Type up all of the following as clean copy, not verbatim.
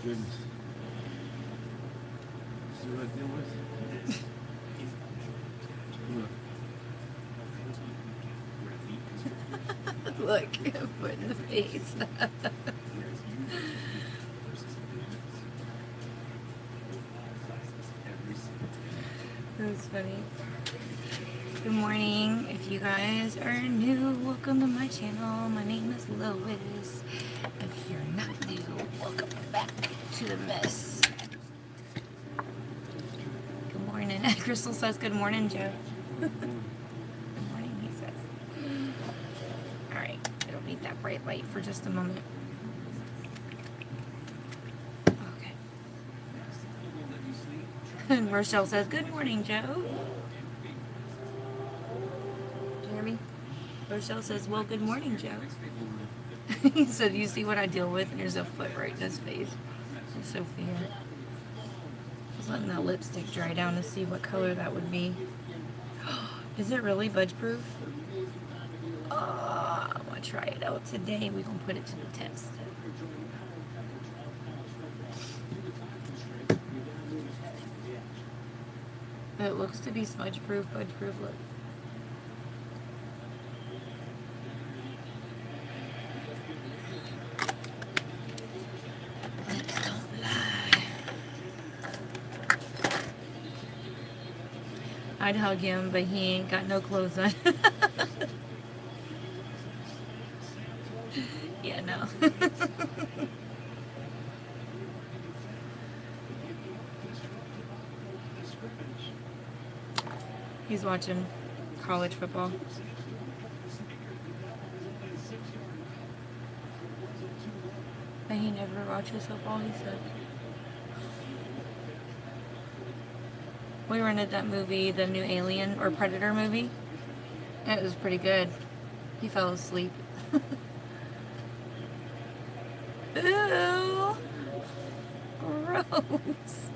goodness. See what I deal with? Look. Look, foot in the face. That's funny. Good morning. If you guys are new, welcome to my channel. My name is Lois. If you're not new, welcome back to the mess. Good morning. Crystal says good morning, Joe. Good morning, he says. Alright, I don't need that bright light for just a moment. Okay. And Rochelle says, good morning, Joe. Do you hear me? Rochelle says, well, good morning, Joe. He said, you see what I deal with? And there's a foot right in his face. It's Sophia. Just letting that lipstick dry down to see what color that would be. Is it really budge proof? Oh, I'm going to try it out today. We're going to put it to the test. It looks to be smudge proof, budge proof. Look. Lips don't lie. I'd hug him, but he ain't got no clothes on. Yeah, no. He's watching college football. But he never watches football, he said. We rented that movie, the new Alien or Predator movie. It was pretty good. He fell asleep. Ew. Gross.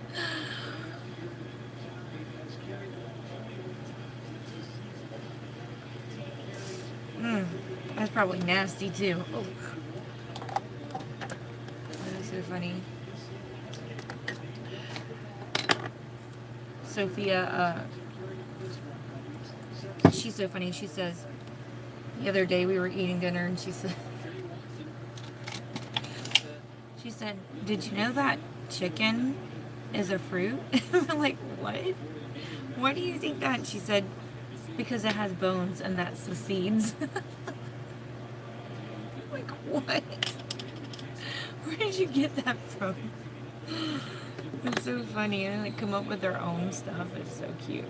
That's probably nasty too. Oh. That is so funny. Sophia, she's so funny. She says, the other day we were eating dinner and she said, did you know that chicken is a fruit? I'm like, what? Why do you think that? She said, because it has bones and that's the seeds. Like, what? Where did you get that from? It's so funny. And they come up with their own stuff. It's so cute.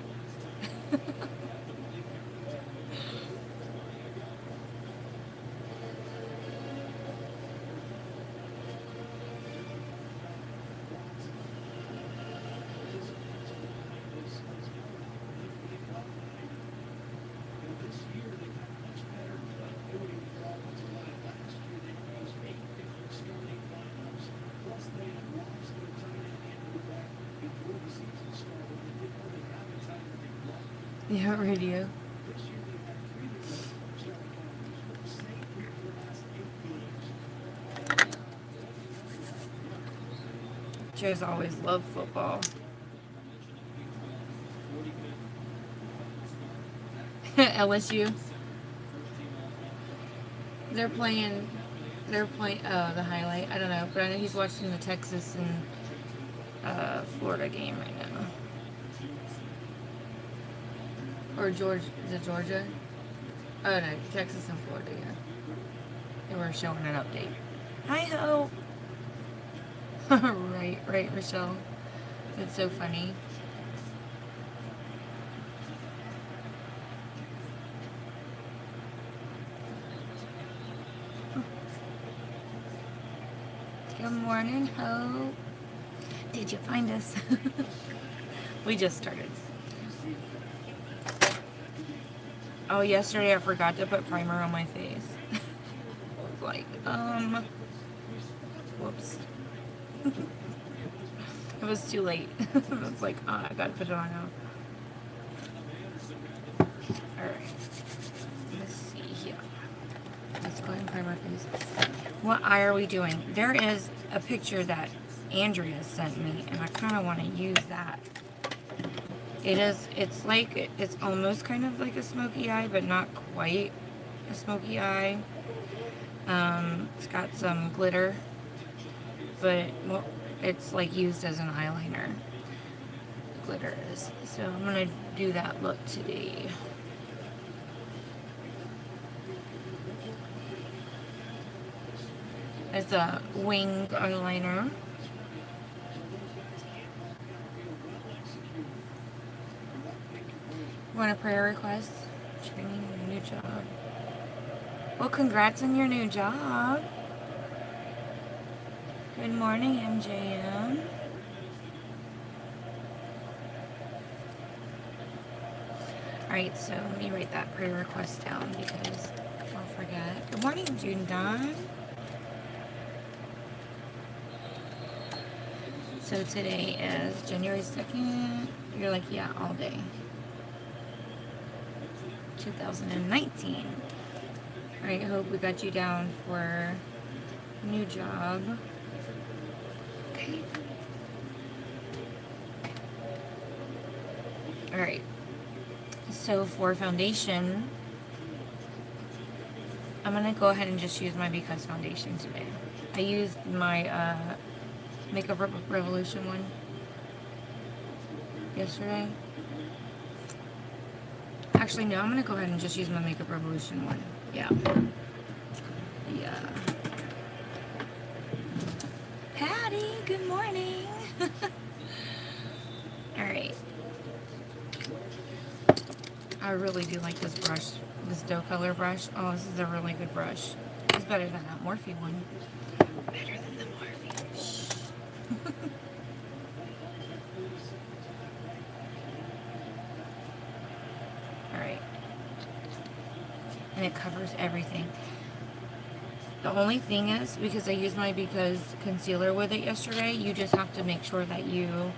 Yeah, radio. Joe's always loved football. LSU. They're playing the highlight. I don't know, but I know he's watching the Texas and Florida game right now. Or Georgia, is it Georgia? Oh no, Texas and Florida, yeah. They were showing an update. Hi-ho! Right, Rochelle. It's so funny. Good morning, Ho. Did you find us? We just started. Oh, yesterday I forgot to put primer on my face. I was like, whoops. It was too late. I was like, oh, I gotta put it on now. Alright. Let's see here. Let's go ahead and prime our face. What eye are we doing? There is a picture that Andrea sent me, and I kind of want to use that. It's almost kind of like a smoky eye, but not quite a smoky eye. It's got some glitter, but well, it's like used as an eyeliner. Glitter is. So I'm gonna do that look today. It's a winged eyeliner. Want a prayer request? Training a new job. Well, congrats on your new job. Good morning, MJM. Alright, so let me write that prayer request down because I'll forget. Good morning, June Dawn. So today is January 2nd. You're like, yeah, all day. 2019. Alright, hope we got you down for a new job. Okay. Alright. So for foundation, I'm going to go ahead and just use my Because foundation today. I used my Makeup Revolution one yesterday. Actually, no, I'm going to go ahead and just use my Makeup Revolution one. Yeah. Yeah. Patty, good morning. Alright. I really do like this brush. This dough color brush. Oh, this is a really good brush. It's better than that Morphe one. Better than the Morphe. Shh. Alright. And it covers everything. The only thing is, because I used my Because concealer with it yesterday, you just have to make sure that you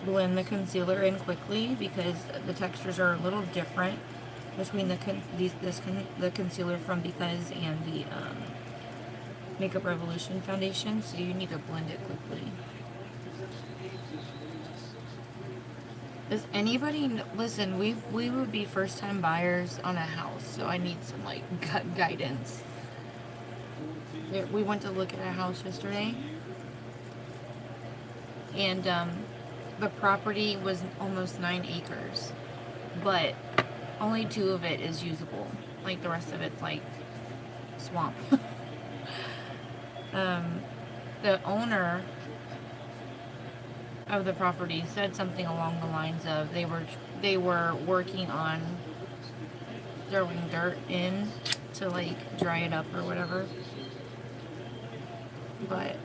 blend the concealer in quickly because the textures are a little different between the concealer from Because and the Makeup Revolution foundation, so you need to blend it quickly. Does anybody listen? We would be first time buyers on a house, so I need some like guidance. We went to look at a house yesterday, and the property was almost 9 acres, but only 2 of it is usable. Like the rest of it's like swamp. The owner of the property said something along the lines of they were working on throwing dirt in to like dry it up or whatever, but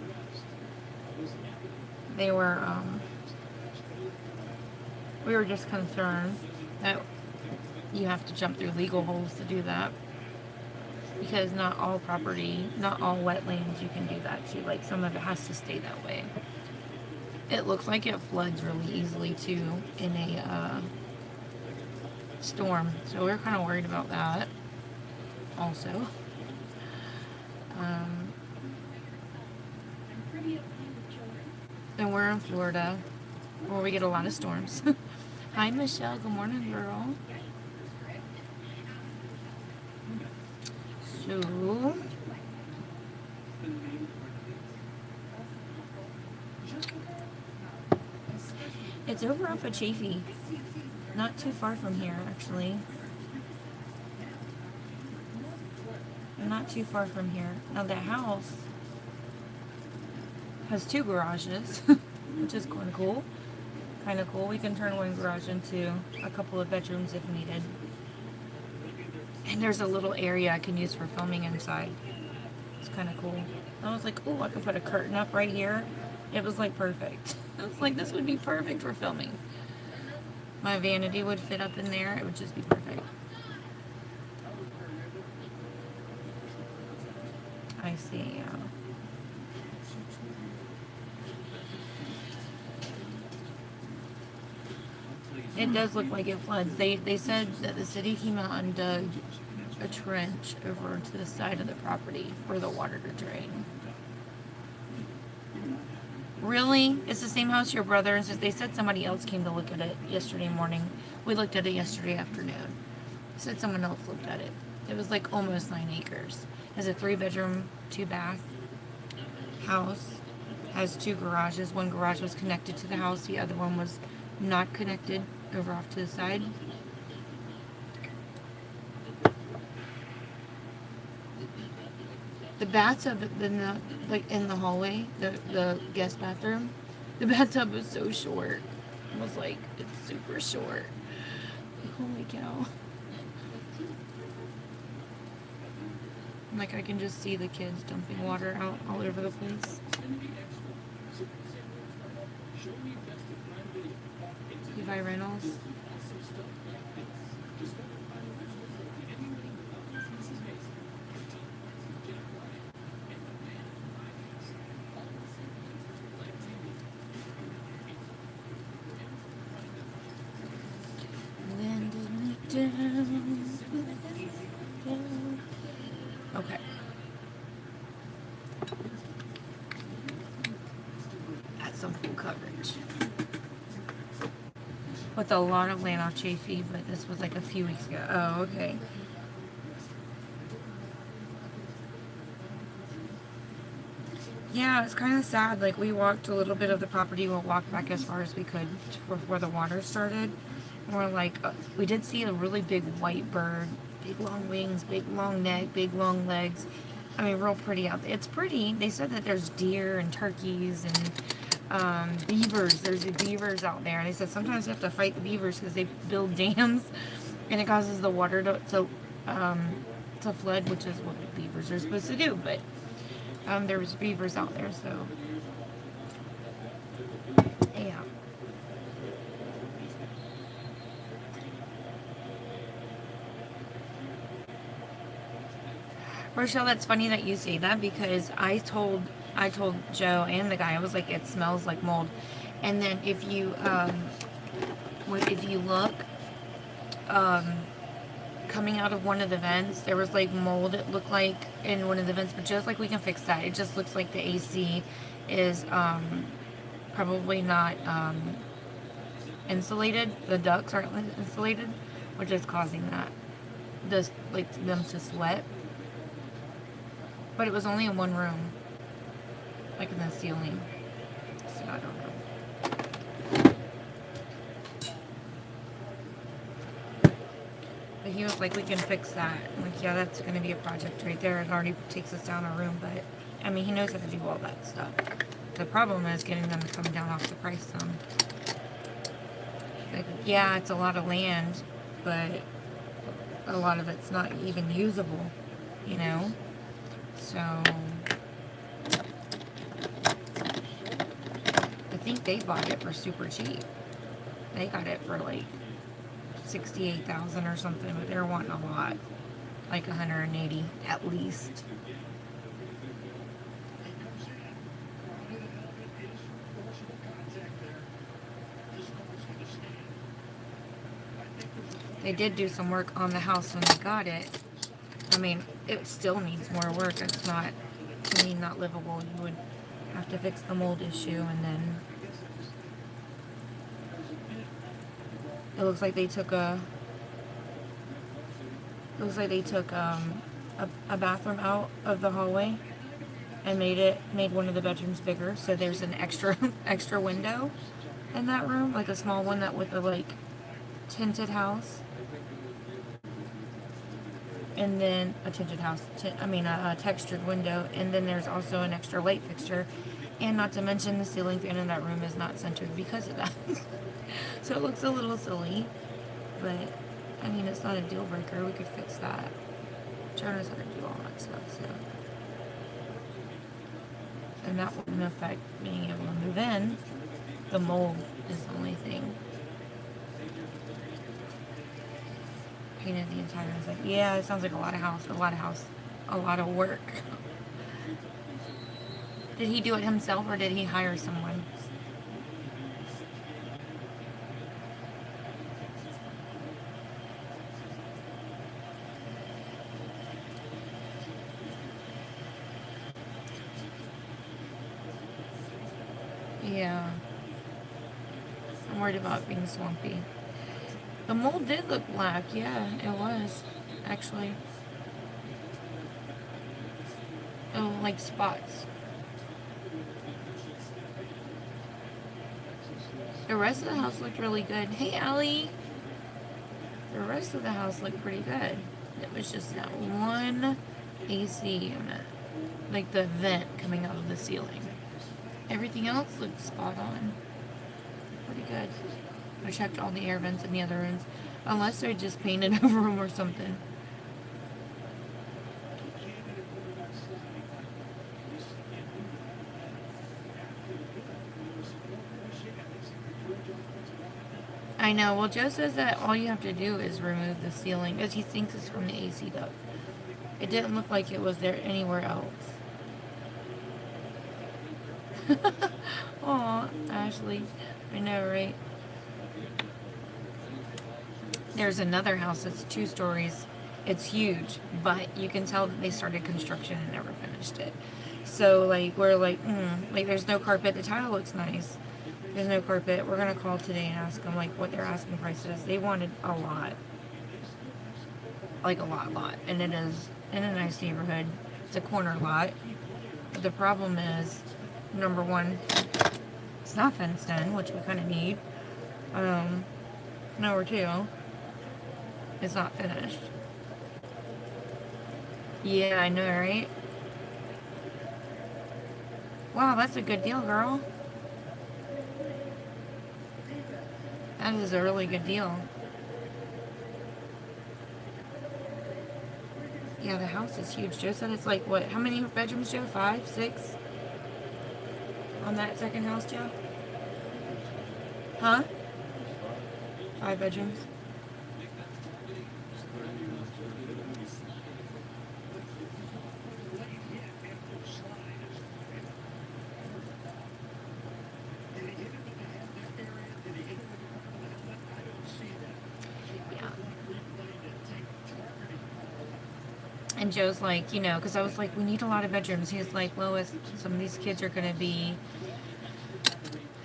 they were we were just concerned that you have to jump through legal holes to do that, because not all wetlands you can do that to. Like some of it has to stay that way. It looks like it floods really easily too in a storm, so we're kind of worried about that also. And we're in Florida where we get a lot of storms. Hi Michelle, good morning girl. So it's over off of Chaffee. Not too far from here, actually. Not too far from here. Now the house has 2 garages, which is kind of cool. Kind of cool. We can turn one garage into a couple of bedrooms if needed. And there's a little area I can use for filming inside. It's kind of cool. I was like, oh, I could put a curtain up right here. It was like perfect. I was like, this would be perfect for filming. My vanity would fit up in there. It would just be perfect. I see. It does look like it floods. They said that the city came out and dug a trench over to the side of the property for the water to drain. Really? It's the same house your brother and they said somebody else came to look at it yesterday morning. We looked at it yesterday afternoon. Said someone else looked at it. It was like almost 9 acres. It's a 3-bedroom, 2-bath house. Has 2 garages. One garage was connected to the house. The other one was not connected, over off to the side. The bathtub in the hallway, the guest bathroom, the bathtub was so short. It was like, it's super short. Holy cow. Like, I can just see the kids dumping water out all over the place. Levi Reynolds. Okay. That's some full coverage. With a lot of land off Chafee, but this was like a few weeks ago. Oh, okay. Yeah, it's kind of sad. Like, we walked a little bit of the property. We'll walk back as far as we could before the water started. And we're like, we did see a really big white bird. Big long wings, big long neck, big long legs. I mean, real pretty out there. It's pretty. They said that there's deer and turkeys and beavers. There's beavers out there. And they said sometimes you have to fight the beavers because they build dams. And it causes the water to flood, which is what beavers are supposed to do. But there was beavers out there, so yeah. Rochelle, that's funny that you say that because I told Joe and the guy, I was like, it smells like mold. And then if you look, coming out of one of the vents, there was like mold, it looked like, in one of the vents, but just like we can fix that. It just looks like the AC is probably not insulated. The ducts aren't insulated, which is causing that. Just like them to sweat. But it was only in one room, like in the ceiling. So I don't know. But he was like, we can fix that. I'm like, yeah, that's going to be a project right there. It already takes us down a room, but I mean, he knows how to do all that stuff. The problem is getting them to come down off the price some. Like, yeah, it's a lot of land, but a lot of it's not even usable, you know? So, I think they bought it for super cheap. They got it for like $68,000 or something, but they're wanting a lot, like 180 at least. They did do some work on the house when they got it. I mean, it still needs more work. It's not, to me, not livable. You would have to fix the mold issue, and then it looks like they took a bathroom out of the hallway and made one of the bedrooms bigger. So there's an extra window in that room, like a small one that with a like tinted house. And then a tinted house, a textured window, and then there's also an extra light fixture, and not to mention the ceiling fan in that room is not centered because of that. So it looks a little silly, but I mean, it's not a deal breaker. We could fix that. Joe knows how to do all that stuff, so. And that wouldn't affect being able to move in. The mold is the only thing. Painted the entire inside. Yeah, it sounds like a lot of work. Did he do it himself or did he hire someone? Yeah. I'm worried about it being swampy. The mold did look black. Yeah, it was. Actually. Oh, like spots. The rest of the house looked really good. Hey, Allie. The rest of the house looked pretty good. It was just that one AC unit. Like the vent coming out of the ceiling. Everything else looked spot on. Pretty good. I checked all the air vents in the other rooms. Unless they're just painted over them or something. I know. Well, Joe says that all you have to do is remove the ceiling because he thinks it's from the AC duct. It didn't look like it was there anywhere else. Aw, Ashley. I know, right? There's another house that's 2 stories. It's huge, but you can tell that they started construction and never finished it. So, like, we're like, like, there's no carpet. The tile looks nice. There's no carpet. We're going to call today and ask them, like, what their asking price is. They wanted a lot. Like, a lot. And it is in a nice neighborhood. It's a corner lot. But the problem is, number one, it's not fenced in, which we kind of need. Number 2, it's not finished. Yeah, I know, right? Wow, that's a good deal, girl. That is a really good deal. Yeah, the house is huge. Joe said it's like, what, how many bedrooms, Joe? 5, 6? On that second house, Joe? Huh? 5 bedrooms? And Joe's like, you know, because I was like, we need a lot of bedrooms. He's like, Lois, some of these kids are going to be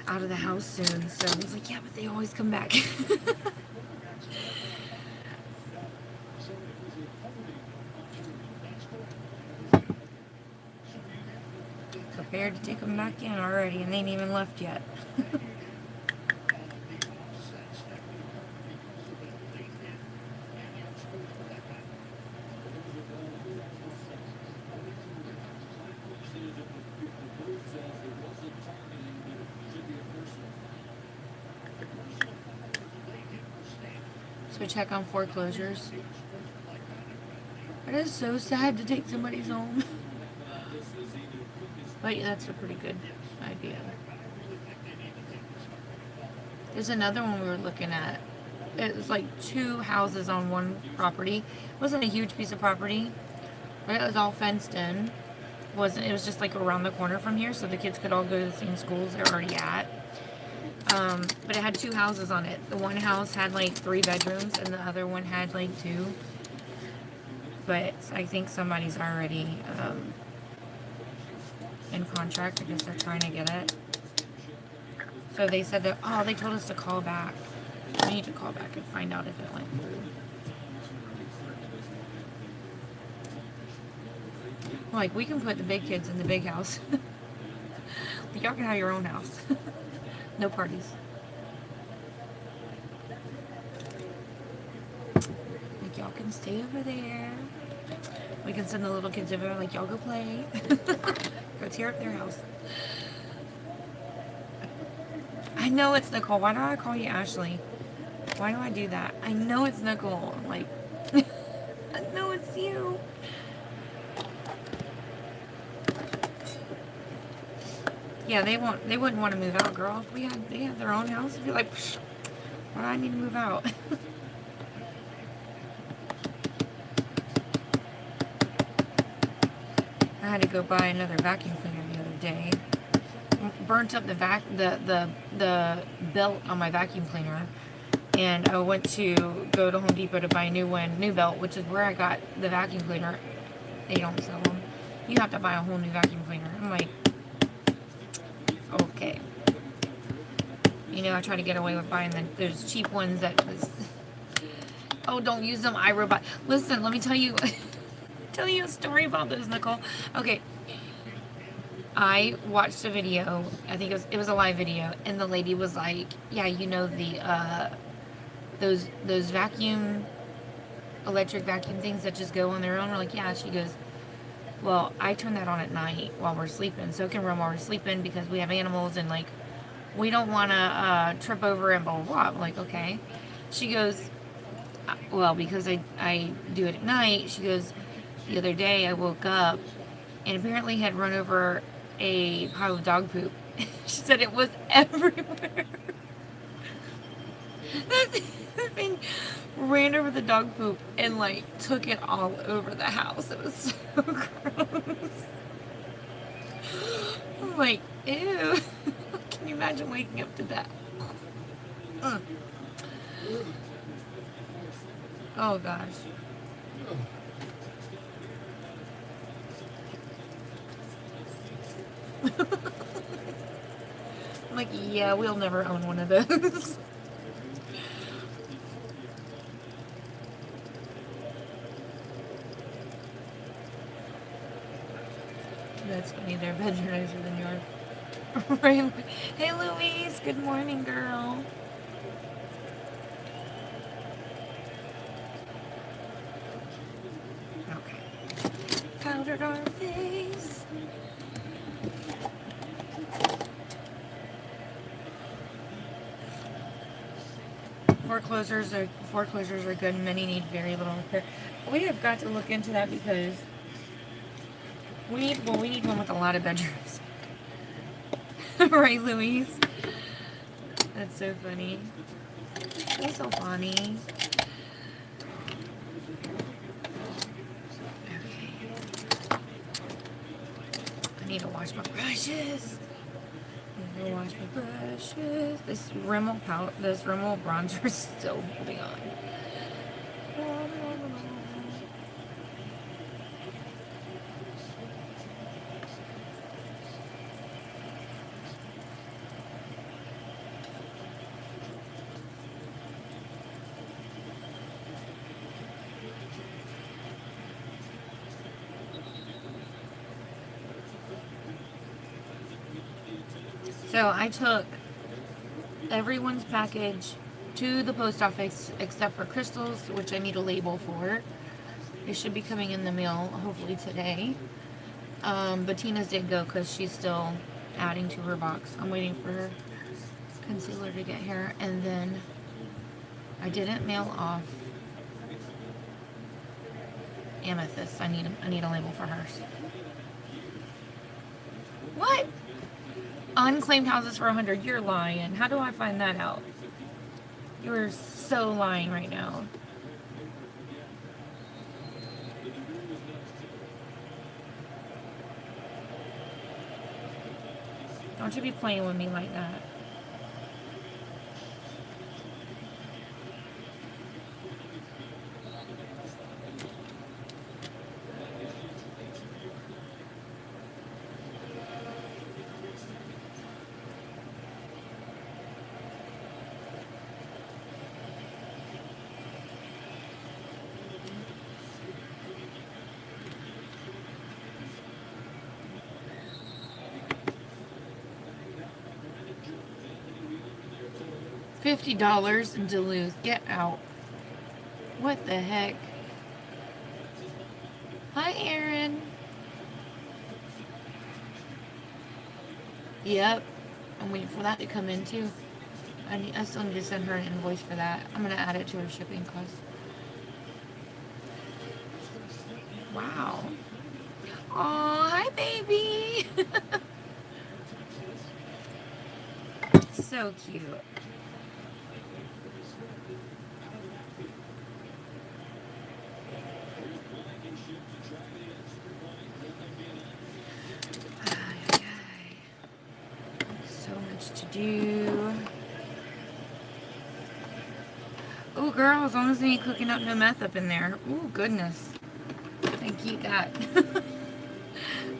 out of the house soon. So he's like, yeah, but they always come back. Prepared to take them back in already, and they ain't even left yet. So check on foreclosures. It is so sad to take somebody's home. But yeah, that's a pretty good idea. There's another one we were looking at. It was like 2 houses on one property. It wasn't a huge piece of property, but it was all fenced in. It was just like around the corner from here, so the kids could all go to the same schools they're already at. But it had 2 houses on it. The one house had like 3 bedrooms, and the other one had like 2. But I think somebody's already in contract. I guess they're trying to get it. So they said that, they told us to call back. I need to call back and find out if it went through. Like, we can put the big kids in the big house. Y'all can have your own house. No parties. Like, y'all can stay over there. We can send the little kids over there, like, y'all go play. Go tear up their house. I know it's Nicole. Why do I call you Ashley? Why do I do that? I know it's Nicole. I'm like, I know it's you. Yeah, they wouldn't want to move out, girl. If they had their own house, I'd be like, why do I need to move out? I had to go buy another vacuum cleaner the other day. Burnt up the belt on my vacuum cleaner, and I went to go to Home Depot to buy a new belt, which is where I got the vacuum cleaner. They don't sell them. You have to buy a whole new vacuum cleaner. I'm like, okay. I try to get away with buying those cheap ones that was, oh, don't use them, iRobot. Listen, let me tell you, tell you a story about those, Nicole. Okay, I watched a video, I think it was a live video, and the lady was like, yeah, the, those electric vacuum things that just go on their own. We're like, yeah. She goes, well, I turn that on at night while we're sleeping, so it can run while we're sleeping because we have animals and, like, we don't want to trip over and blah, blah, blah. I'm like, okay. She goes, well, because I do it at night. She goes, the other day I woke up and apparently had run over a pile of dog poop. She said it was everywhere. That thing ran over the dog poop and, like, took it all over the house. It was so gross. I'm like, ew. Can you imagine waking up to that? Oh, gosh. I'm like, yeah, we'll never own one of those. That's funny, their beds are nicer than yours. Right? Hey, Louise, good morning, girl. Okay. Powdered our face. Foreclosures are good. Many need very little repair. We have got to look into that because we need one with a lot of bedrooms. Right, Louise? That's so funny. He's so funny. Okay. I need to wash my brushes. This Rimmel bronzer is still holding on. So I took everyone's package to the post office except for Crystal's, which I need a label for. It should be coming in the mail hopefully today. But Tina's didn't go because she's still adding to her box. I'm waiting for her concealer to get here. And then I didn't mail off Amethyst. I need a label for hers. What? Unclaimed houses for 100. You're lying. How do I find that out? You're so lying right now. Don't you be playing with me like that. $50 in Duluth. Get out. What the heck? Hi, Aaron. Yep. I'm waiting for that to come in, too. I still need to send her an invoice for that. I'm going to add it to her shipping cost. Wow. Aw, hi, baby. So cute. So much to do. Oh, girl, as long as they ain't cooking up no meth up in there. Oh, goodness. And keep that.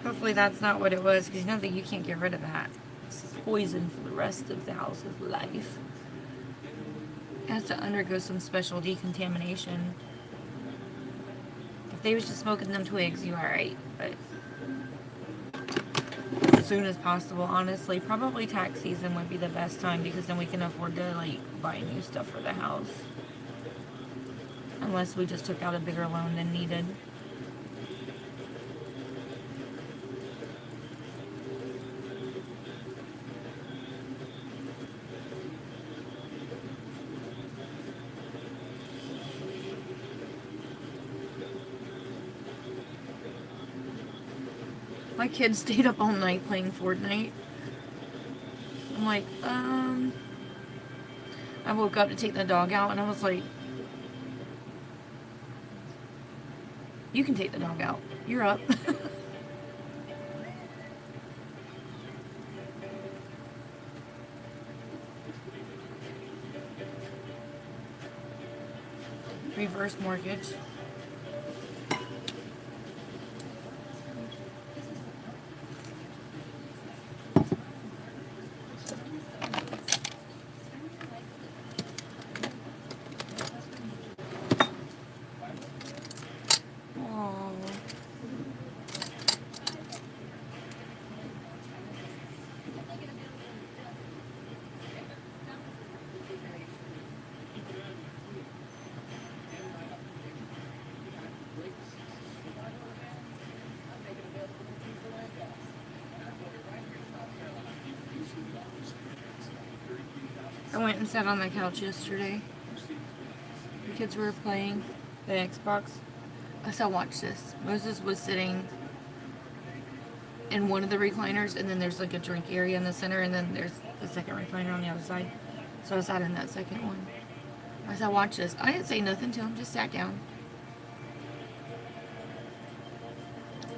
Hopefully that's not what it was, because you know that you can't get rid of that. drinks poison for the rest of the house's life. It has to undergo some special decontamination. If they was just smoking them twigs, you alright, but as soon as possible, honestly. Probably tax season would be the best time, because then we can afford to, like, buy new stuff for the house. Unless we just took out a bigger loan than needed. My kids stayed up all night playing Fortnite. I'm like, I woke up to take the dog out and I was like, you can take the dog out. You're up. Reverse mortgage. I went and sat on the couch yesterday. The kids were playing the Xbox. I said, watch this. Moses was sitting in one of the recliners, and then there's like a drink area in the center, and then there's the second recliner on the other side. So I sat in that second one. I said, watch this. I didn't say nothing to him, just sat down.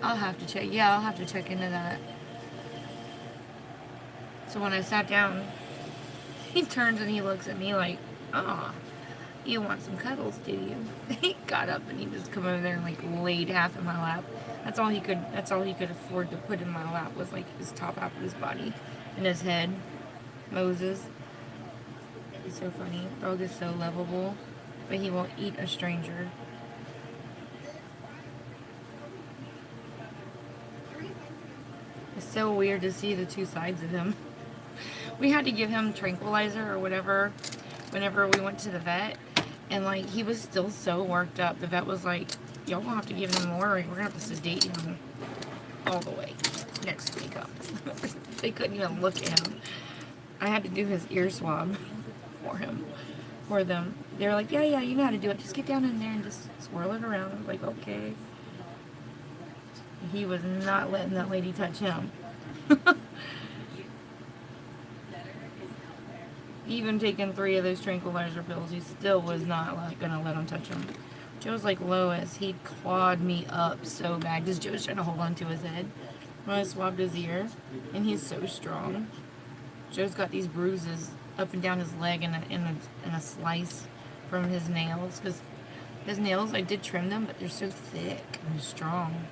I'll have to check. Yeah, I'll have to check into that. So when I sat down, he turns and he looks at me like, "Oh, you want some cuddles, do you?" He got up and he just come over there and like laid half in my lap. That's all he could afford to put in my lap, was like his top half of his body and his head. Moses. He's so funny. Dog is so lovable, but he won't eat a stranger. It's so weird to see the two sides of him. We had to give him tranquilizer or whatever whenever we went to the vet, and like he was still so worked up. The vet was like, y'all gonna have to give him more, or we're gonna have to sedate him all the way next week he comes. They couldn't even look at him. I had to do his ear swab for them. They were like, yeah, you know how to do it, just get down in there and just swirl it around. I was like, okay. He was not letting that lady touch him. Even taking 3 of those tranquilizer pills, he still was not like gonna let him touch him. Joe's like, Lois, he clawed me up so bad because Joe's trying to hold on to his head when I swabbed his ear, and he's so strong. Joe's got these bruises up and down his leg and a slice from his nails, because his nails, I did trim them, but they're so thick and strong.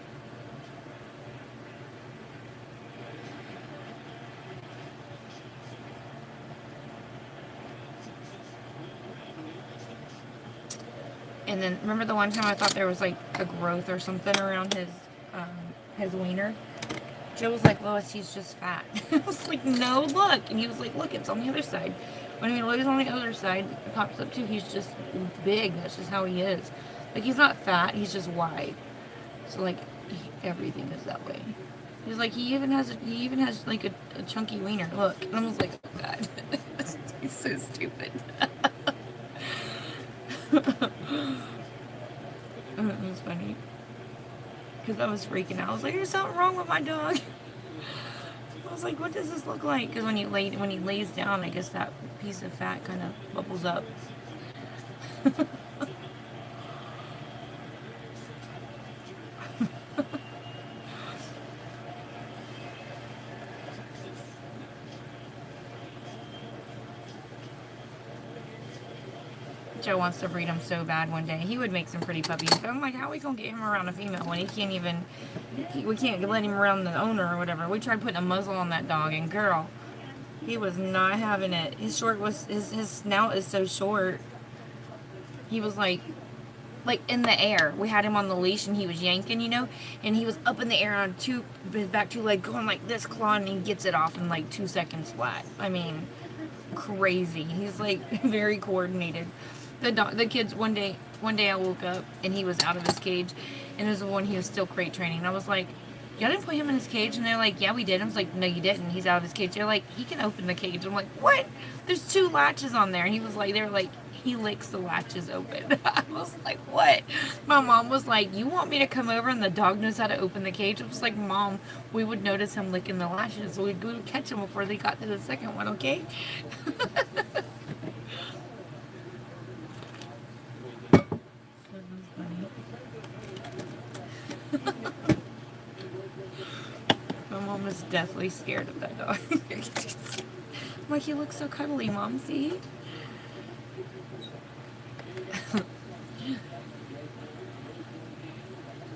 And then, remember the one time I thought there was like a growth or something around his wiener? Joe was like, Lois, he's just fat. I was like, no, look. And he was like, look, it's on the other side. When he lays on the other side, it pops up too. He's just big. That's just how he is. Like, he's not fat. He's just wide. So, like, everything is that way. He's like, he even has like a chunky wiener. Look. And I was like, oh, God. He's so stupid. It was funny. Because I was freaking out. I was like, there's something wrong with my dog. I was like, what does this look like? Because when he lays down, I guess that piece of fat kind of bubbles up. Joe wants to breed him so bad one day. He would make some pretty puppies. But I'm like, how are we going to get him around a female when he can't even... We can't let him around the owner or whatever. We tried putting a muzzle on that dog, and girl, He was not having it. His snout is so short. He was like in the air. We had him on the leash and he was yanking, and he was up in the air on his back two leg going like this, clawing, and he gets it off in like 2 seconds flat. I mean, crazy. He's like very coordinated. The kids one day I woke up and he was out of his cage, and it was the one he was still crate training. And I was like, y'all didn't put him in his cage? And they're like, yeah, we did. I was like, no, you didn't. He's out of his cage. They're like, he can open the cage. I'm like, what? There's 2 latches on there. And he was like, they were like, he licks the latches open. I was like, what? My mom was like, you want me to come over and the dog knows how to open the cage? I was like, Mom, we would notice him licking the latches, so we'd go catch him before they got to the second one, okay? My mom was deathly scared of that dog. I'm like, he looks so cuddly, Mom, see?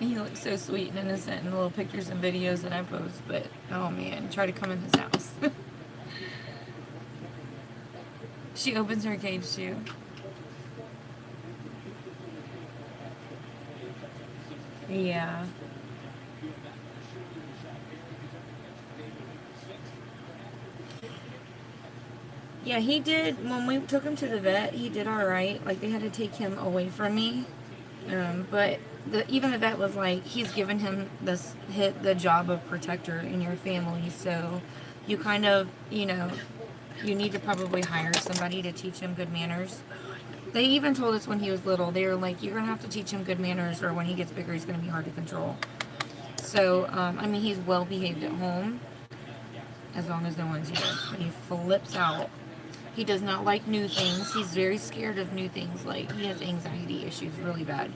He looks so sweet and innocent in the little pictures and videos that I post, but oh man, try to come in his house. She opens her cage too. Yeah. Yeah, he did. When we took him to the vet, he did all right. Like, they had to take him away from me. But even the vet was like, he's given him the job of protector in your family. So you kind of, you need to probably hire somebody to teach him good manners. They even told us when he was little, they were like, you're going to have to teach him good manners, or when he gets bigger, he's going to be hard to control. So, I mean, he's well behaved at home, as long as no one's here. But he flips out. He does not like new things. He's very scared of new things. Like, he has anxiety issues really bad.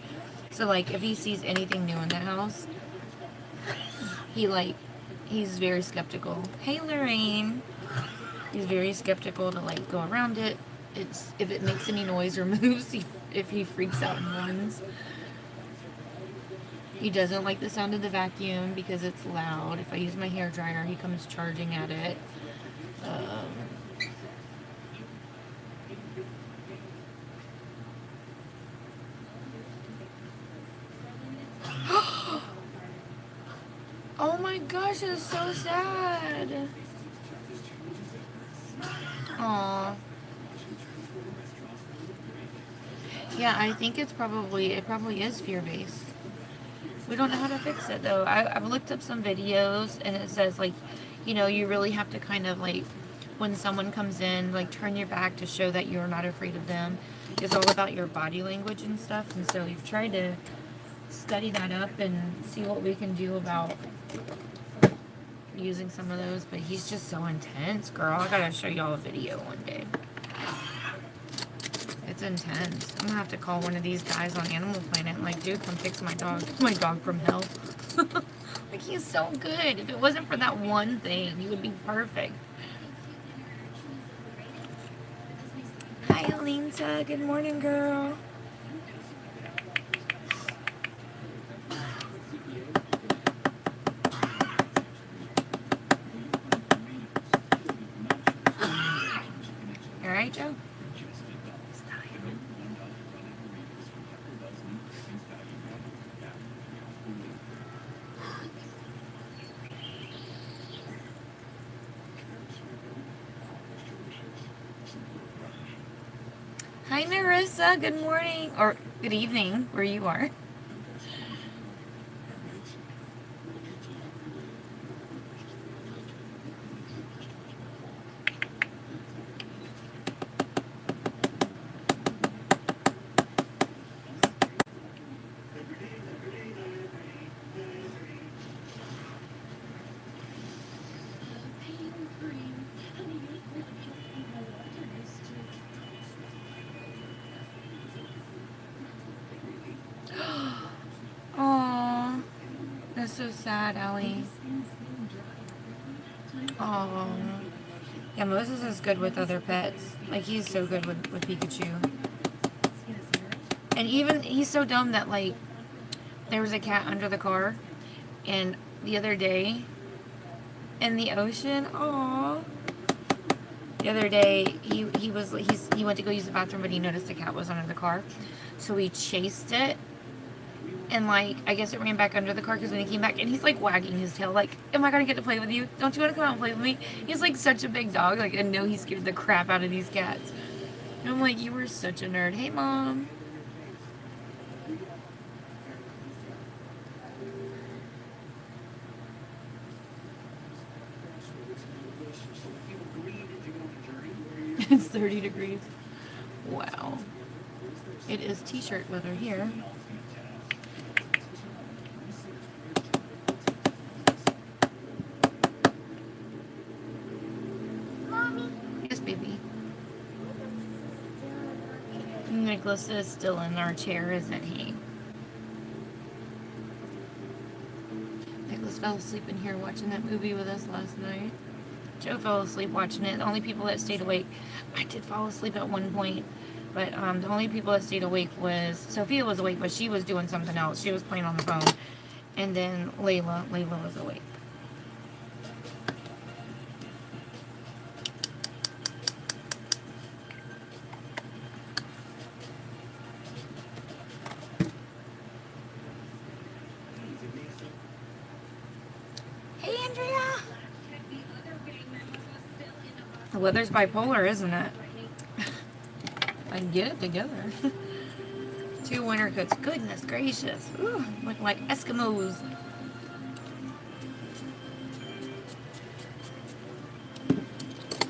So, like, if he sees anything new in the house, he's very skeptical. Hey, Lorraine. He's very skeptical to, like, go around it. If it makes any noise or moves, if he freaks out and runs. He doesn't like the sound of the vacuum because it's loud. If I use my hair dryer, he comes charging at it. Oh my gosh, it's so sad. Aw. Yeah, I think it probably is fear-based. We don't know how to fix it though. I've looked up some videos and it says like, you really have to kind of like, when someone comes in, like turn your back to show that you're not afraid of them. It's all about your body language and stuff. And so we've tried to study that up and see what we can do about using some of those. But he's just so intense, girl. I gotta show y'all a video one day. It's intense. I'm gonna have to call one of these guys on Animal Planet and like, dude, come fix my dog from hell. Like, he's so good. If it wasn't for that one thing, he would be perfect. Hi, Alinta. Good morning, girl. All right, Joe? Hi, Narissa. Good morning. Or good evening, where you are. Aww. That's so sad, Allie. Aww. Yeah, Moses is good with other pets. Like, he's so good with Pikachu. And even, he's so dumb that, like, there was a cat under the car, and the other day, in the ocean, aww, The other day, he went to go use the bathroom, but he noticed a cat was under the car, so he chased it, and like I guess it ran back under the car because when he came back, and he's like wagging his tail, like, "Am I gonna get to play with you? Don't you want to come out and play with me?" He's like such a big dog, like I know he scared the crap out of these cats. And I'm like, you were such a nerd. Hey, mom. It's 30 degrees. Wow. It is t-shirt weather here. Mommy. Yes, baby. Nicholas is still in our chair, isn't he? Nicholas fell asleep in here watching that movie with us last night. Joe fell asleep watching it. The only people that stayed awake, I did fall asleep at one point, but the only people that stayed awake was, Sophia was awake, but she was doing something else. She was playing on the phone. And then Layla was awake. Hey, Andrea! The weather's bipolar, isn't it? I can get it together. 2 winter coats. Goodness gracious. Ooh, look like Eskimos.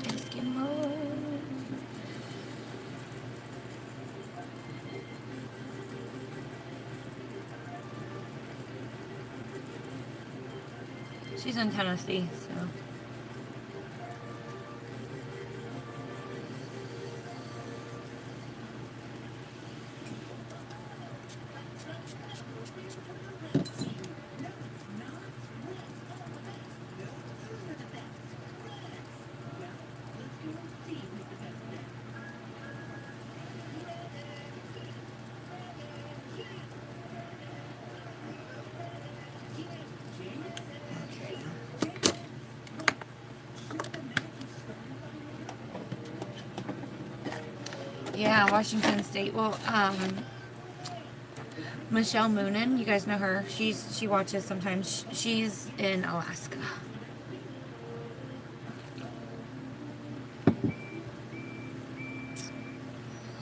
Eskimos. She's in Tennessee, so. Yeah, Washington State. Well, Michelle Moonen, you guys know her. She watches sometimes. She's in Alaska.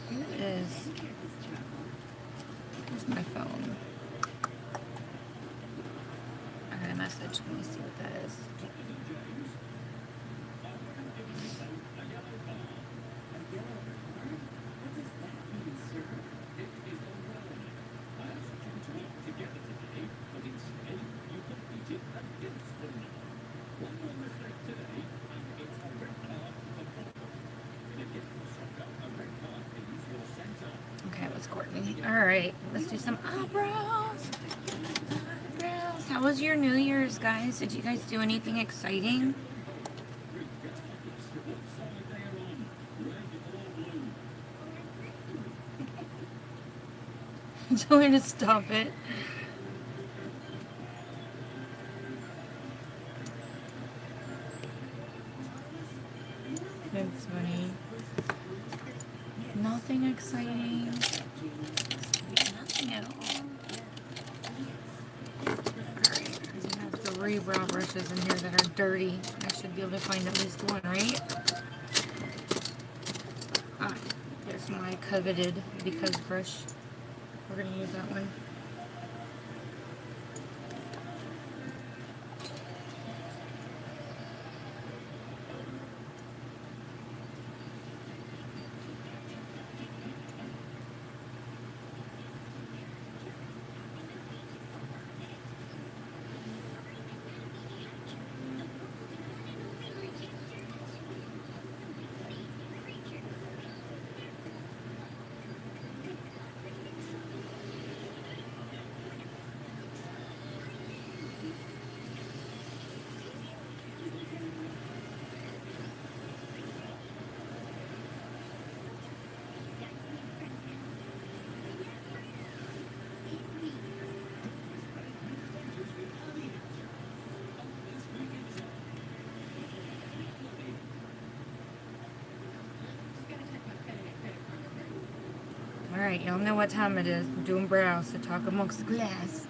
Who is? Where's my phone? I got a message. Let me see what that is. Okay, it was Courtney. Alright, let's do some eyebrows. Eyebrows. How was your New Year's, guys? Did you guys do anything exciting? Tell her to stop it. That's funny. Nothing exciting. Nothing at all. Alright, I have 3 brow brushes in here that are dirty. I should be able to find at least one, right? Ah, there's my coveted Because brush. We're going to use that one. Alright, y'all know what time it is. I'm doing brows, so talk amongst the glass.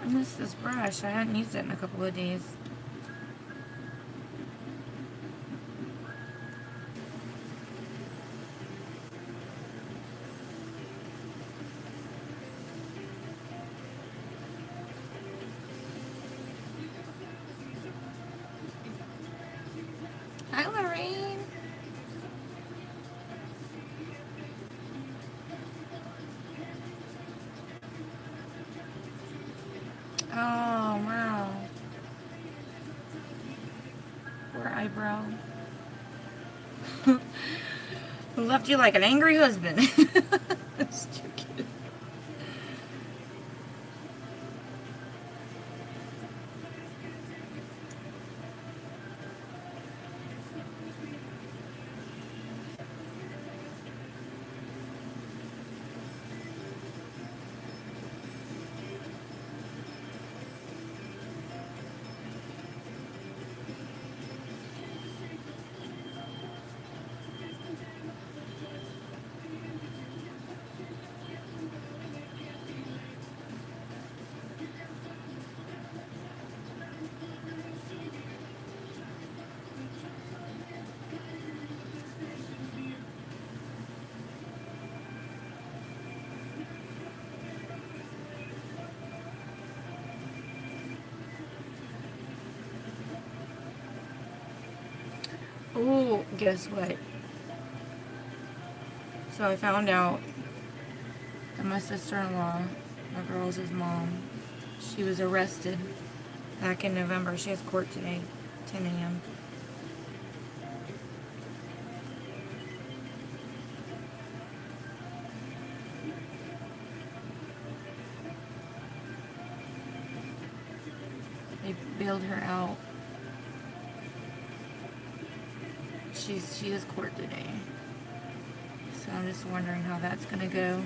I missed this brush. I hadn't used it in a couple of days. Hi, Lorraine. Oh, wow. Poor eyebrow. Left you like an angry husband. That's too cute. Oh, guess what? So I found out that my sister-in-law, my girl's mom, she was arrested back in November. She has court today, 10 a.m. They bailed her out. She has court today. So I'm just wondering how that's gonna go.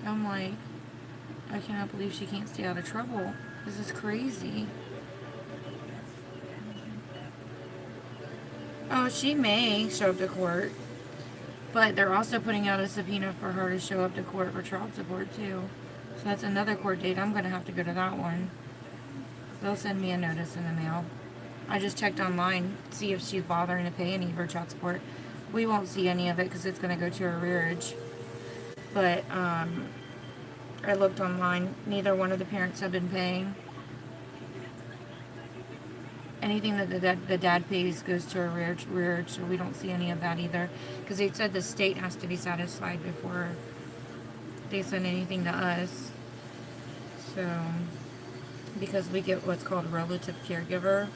I'm like, I cannot believe she can't stay out of trouble. This is crazy. Oh, she may show up to court. But they're also putting out a subpoena for her to show up to court for child support too. So that's another court date. I'm gonna have to go to that one. They'll send me a notice in the mail. I just checked online to see if she's bothering to pay any of her child support. We won't see any of it because it's gonna go to her arrearage. But I looked online. Neither one of the parents have been paying. Anything that the dad pays goes to arrearage, so we don't see any of that either. Because they said the state has to be satisfied before they send anything to us. So, because we get what's called a relative caregiver.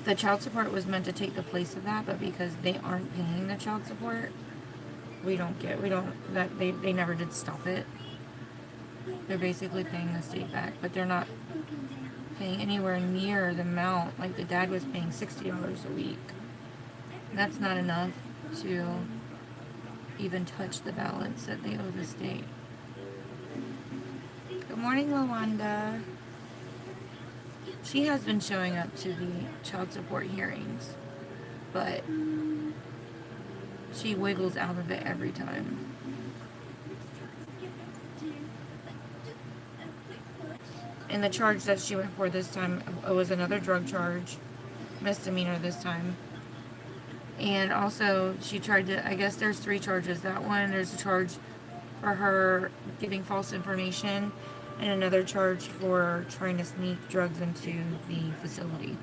The child support was meant to take the place of that, but because they aren't paying the child support, they never did stop it. They're basically paying the state back, but they're not paying anywhere near the amount. Like the dad was paying $60 a week. And that's not enough to even touch the balance that they owe the state. Good morning, Lawanda. She has been showing up to the child support hearings, but she wiggles out of it every time. And the charge that she went for this time was another drug charge, misdemeanor this time. And also, she tried to, I guess there's 3 charges. That one, there's a charge for her giving false information, and another charge for trying to sneak drugs into the facility.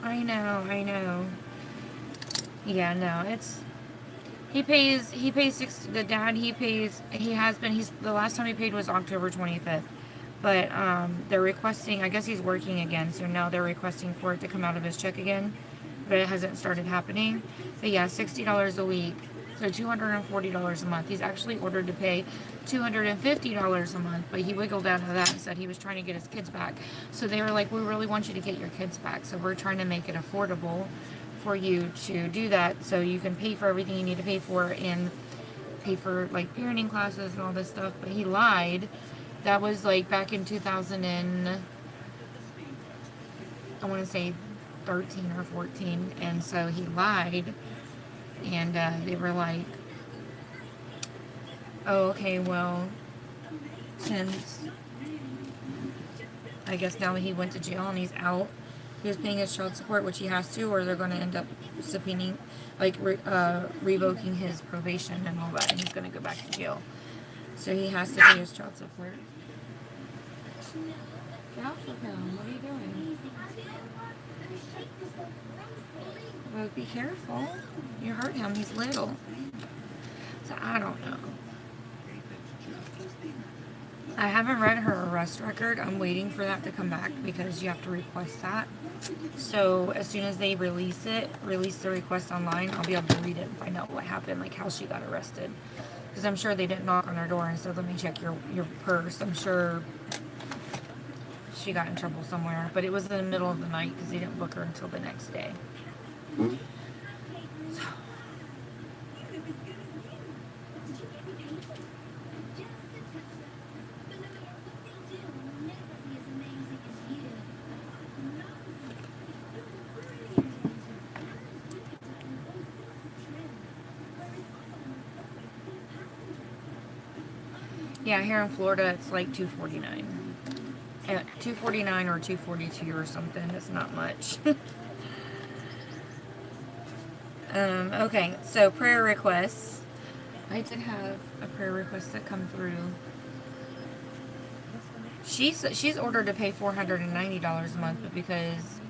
I know. Yeah, no, he pays the dad, the last time he paid was October 25th. But they're requesting, I guess he's working again, so now they're requesting for it to come out of his check again, but it hasn't started happening. But yeah, $60 a week, so $240 a month. He's actually ordered to pay $250 a month, but he wiggled out of that and said he was trying to get his kids back. So they were like, we really want you to get your kids back, so we're trying to make it affordable for you to do that, so you can pay for everything you need to pay for and pay for like parenting classes and all this stuff. But he lied. That was like back in 2000 and I want to say 13 or 14, and so he lied, and they were like, oh, okay, well, since I guess now that he went to jail and he's out, he was paying his child support, which he has to, or they're going to end up subpoenaing, like revoking his probation and all that, and he's going to go back to jail. So he has to pay his child support. Get off of him. What are you doing? Well, be careful. You hurt him. He's little. So I don't know. I haven't read her arrest record. I'm waiting for that to come back because you have to request that. So as soon as they release the request online, I'll be able to read it and find out what happened, like how she got arrested. Because I'm sure they didn't knock on her door and said, let me check your purse. I'm sure she got in trouble somewhere. But it was in the middle of the night because they didn't book her until the next day. So. Yeah, here in Florida, it's like $249. $249 or $242 or something. It's not much. Okay, so prayer requests. I did have a prayer request that come through. She's ordered to pay $490 a month, but because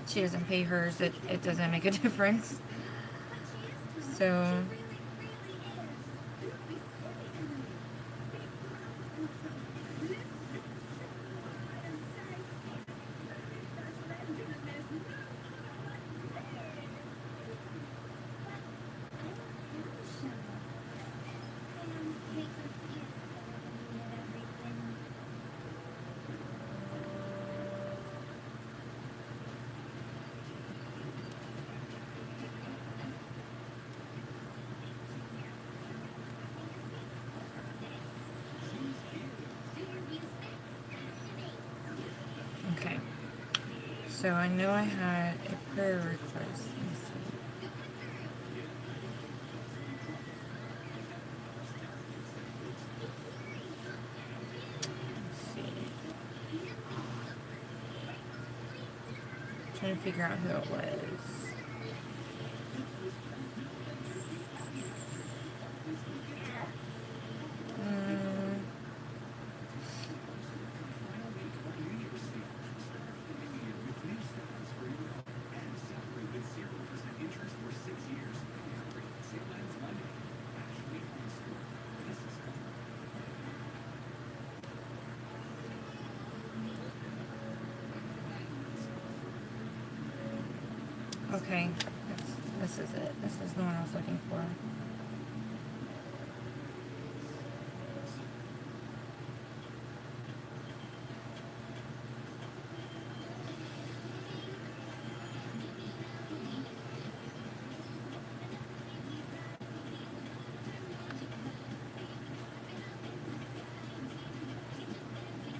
she doesn't pay hers, it doesn't make a difference. So. Okay, so I know I had a prayer request. Let's see. Trying to figure out who it was. Okay, this is it. This is the one I was looking for.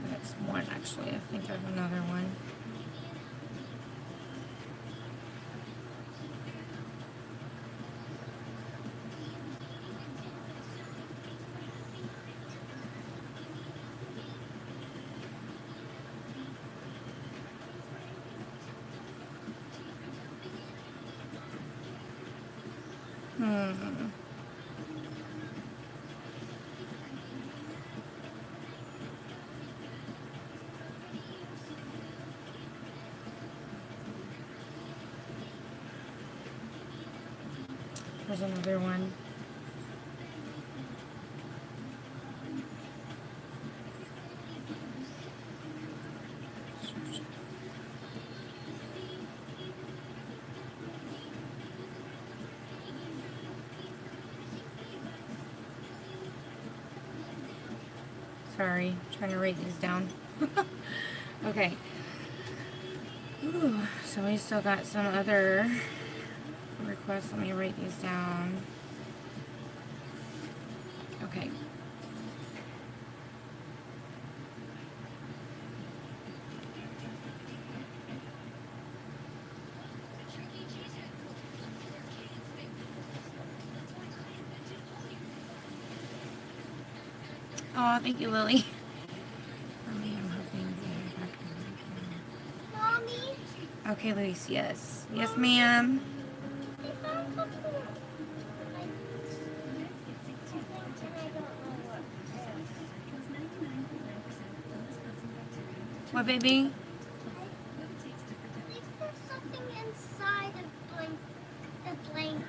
That's one actually. I think I have another one. There's another one. Sorry, trying to write these down. Okay. Ooh, so we still got some other requests. Let me write these down. Okay. Oh, thank you, Lily. Mommy? Okay, Luis, yes. Yes, ma'am. What, baby? I think there's something inside the blanket.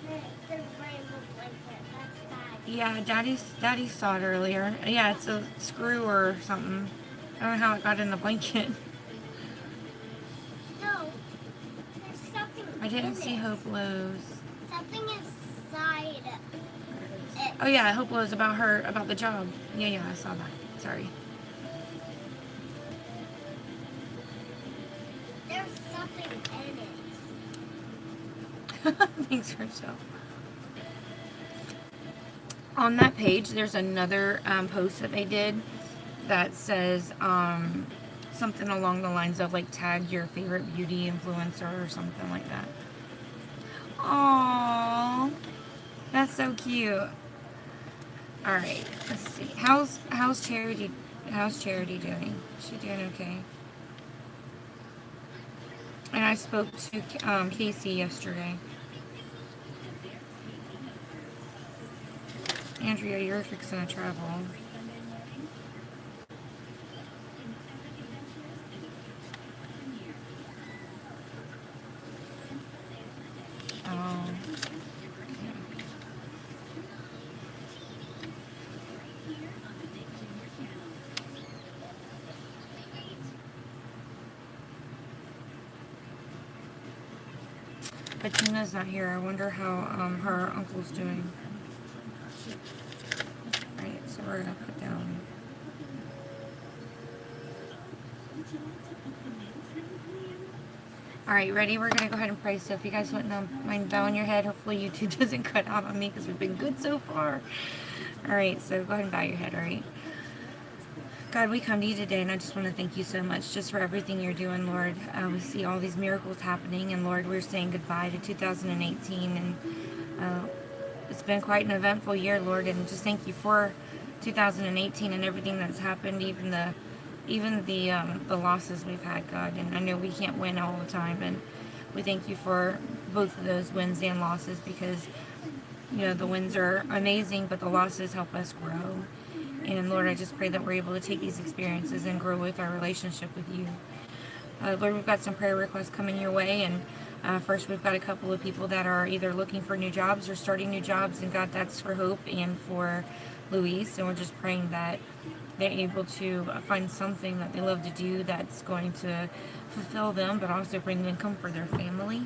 The rainbow blanket. That's Daddy. Yeah, Daddy saw it earlier. Yeah, it's a screw or something. I don't know how it got in the blanket. No, there's something I didn't in see it. Hope Lowe's. Something inside it. Oh yeah, Hope Lowe's about the job. Yeah, I saw that. Sorry. There's something in it. Thanks, Rachel. On that page, there's another post that they did that says something along the lines of like tag your favorite beauty influencer or something like that. Aww, that's so cute. All right, let's see. How's Charity doing? Is she doing okay? And I spoke to Casey yesterday. Andrea, you're fixing to travel. Oh. But Tina's not here. I wonder how her uncle's doing. Right, so we're gonna put down. Alright, ready? We're gonna go ahead and pray. So if you guys wouldn't mind bowing your head, hopefully YouTube doesn't cut out on me because we've been good so far. Alright, so go ahead and bow your head, alright? God, we come to you today, and I just want to thank you so much just for everything you're doing, Lord. We see all these miracles happening, and Lord, we're saying goodbye to 2018, and it's been quite an eventful year, Lord, and just thank you for 2018 and everything that's happened, even the even the losses we've had, God. And I know we can't win all the time, and we thank you for both of those wins and losses, because the wins are amazing, but the losses help us grow. And Lord, I just pray that we're able to take these experiences and grow with our relationship with you. Lord, we've got some prayer requests coming your way, and first we've got a couple of people that are either looking for new jobs or starting new jobs, and God, that's for Hope and for Louise, and we're just praying that they're able to find something that they love to do that's going to fulfill them, but also bring income for their family.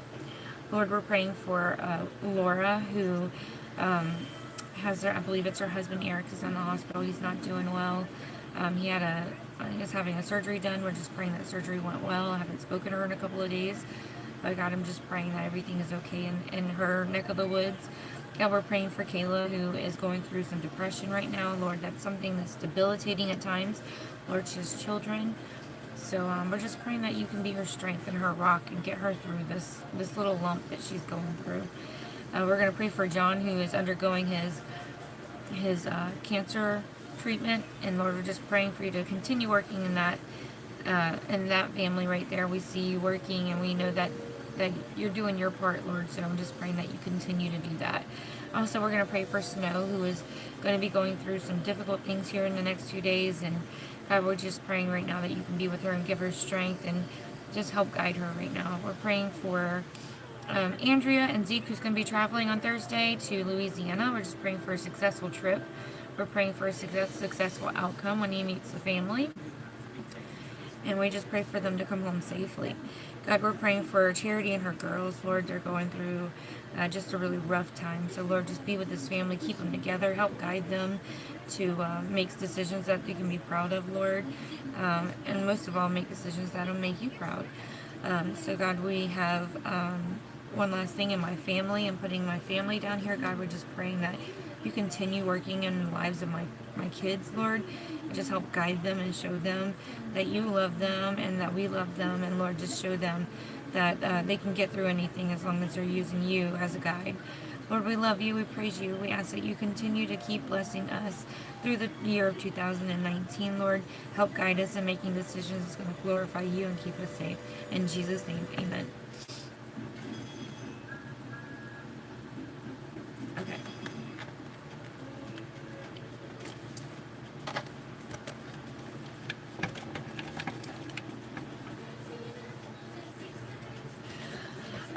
Lord, we're praying for Laura, who has I believe it's her husband Eric is in the hospital. He's not doing well. He was having a surgery done. We're just praying that surgery went well. I haven't spoken to her in a couple of days, but God, I'm just praying that everything is okay in her neck of the woods. God, we're praying for Kayla, who is going through some depression right now. Lord, that's something that's debilitating at times. Lord, she has children. So we're just praying that you can be her strength and her rock and get her through this little lump that she's going through. We're going to pray for John, who is undergoing his cancer treatment, and Lord, we're just praying for you to continue working in that family right there. We see you working, and we know that you're doing your part, Lord. So I'm just praying that you continue to do that. Also, we're going to pray for Snow, who is going to be going through some difficult things here in the next few days, and God, we're just praying right now that you can be with her and give her strength and just help guide her right now. We're praying for Andrea and Zeke, who's going to be traveling on Thursday to Louisiana. We're just praying for a successful trip. We're praying for a successful outcome when he meets the family. And we just pray for them to come home safely. God, we're praying for Charity and her girls. Lord, they're going through just a really rough time. So, Lord, just be with this family. Keep them together. Help guide them to make decisions that they can be proud of, Lord. And most of all, make decisions that will make you proud. So, God, we have one last thing in my family and putting my family down here. God, we're just praying that you continue working in the lives of my kids, Lord, and just help guide them and show them that you love them and that we love them. And Lord, just show them that they can get through anything as long as they're using you as a guide. Lord, we love you. We praise you. We ask that you continue to keep blessing us through the year of 2019, Lord. Help guide us in making decisions that's going to glorify you and keep us safe. In Jesus' name, amen. Okay.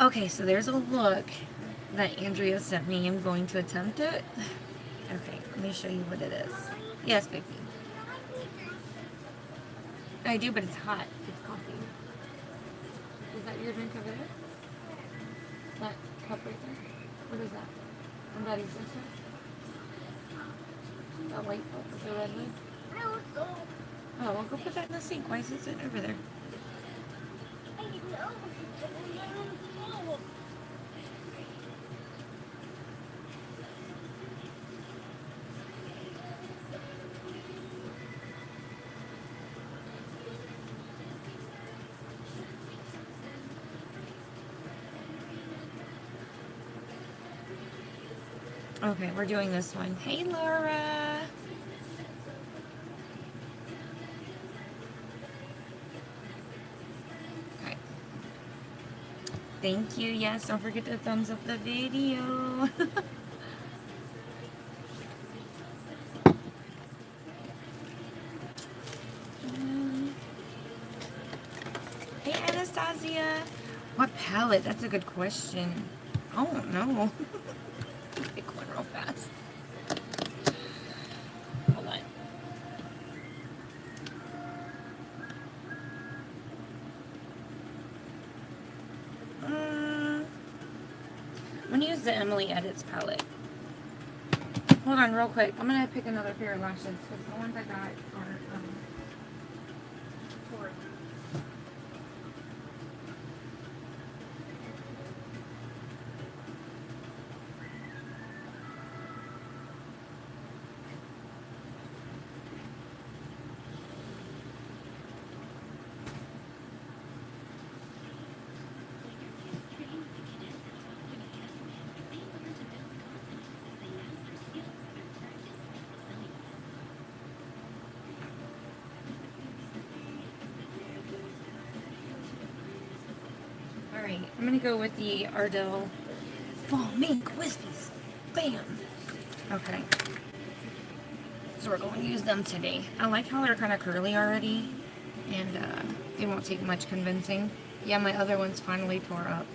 Okay, so there's a look that Andrea sent me. I'm going to attempt it. Okay, let me show you what it is. Yes, baby. I do, but it's hot. It's coffee. Is that your drink over there? That cup right there? What is that? And Daddy's sister? That white cup with the red lid? Oh, well, go put that in the sink. Why is it sitting over there? Okay, we're doing this one. Hey, Laura. Okay. Thank you. Yes, don't forget to thumbs up the video. Hey, Anastasia. What palette? That's a good question. I don't know. Pick one real fast. Hold on. I'm gonna use the Emily Edits palette. Hold on real quick. I'm gonna pick another pair of lashes because the ones I got are short. Alright, I'm gonna go with the Ardell Fall Mink Whiskies. Bam! Okay. So we're going to use them today. I like how they're kind of curly already, and it won't take much convincing. Yeah, my other one's finally tore up.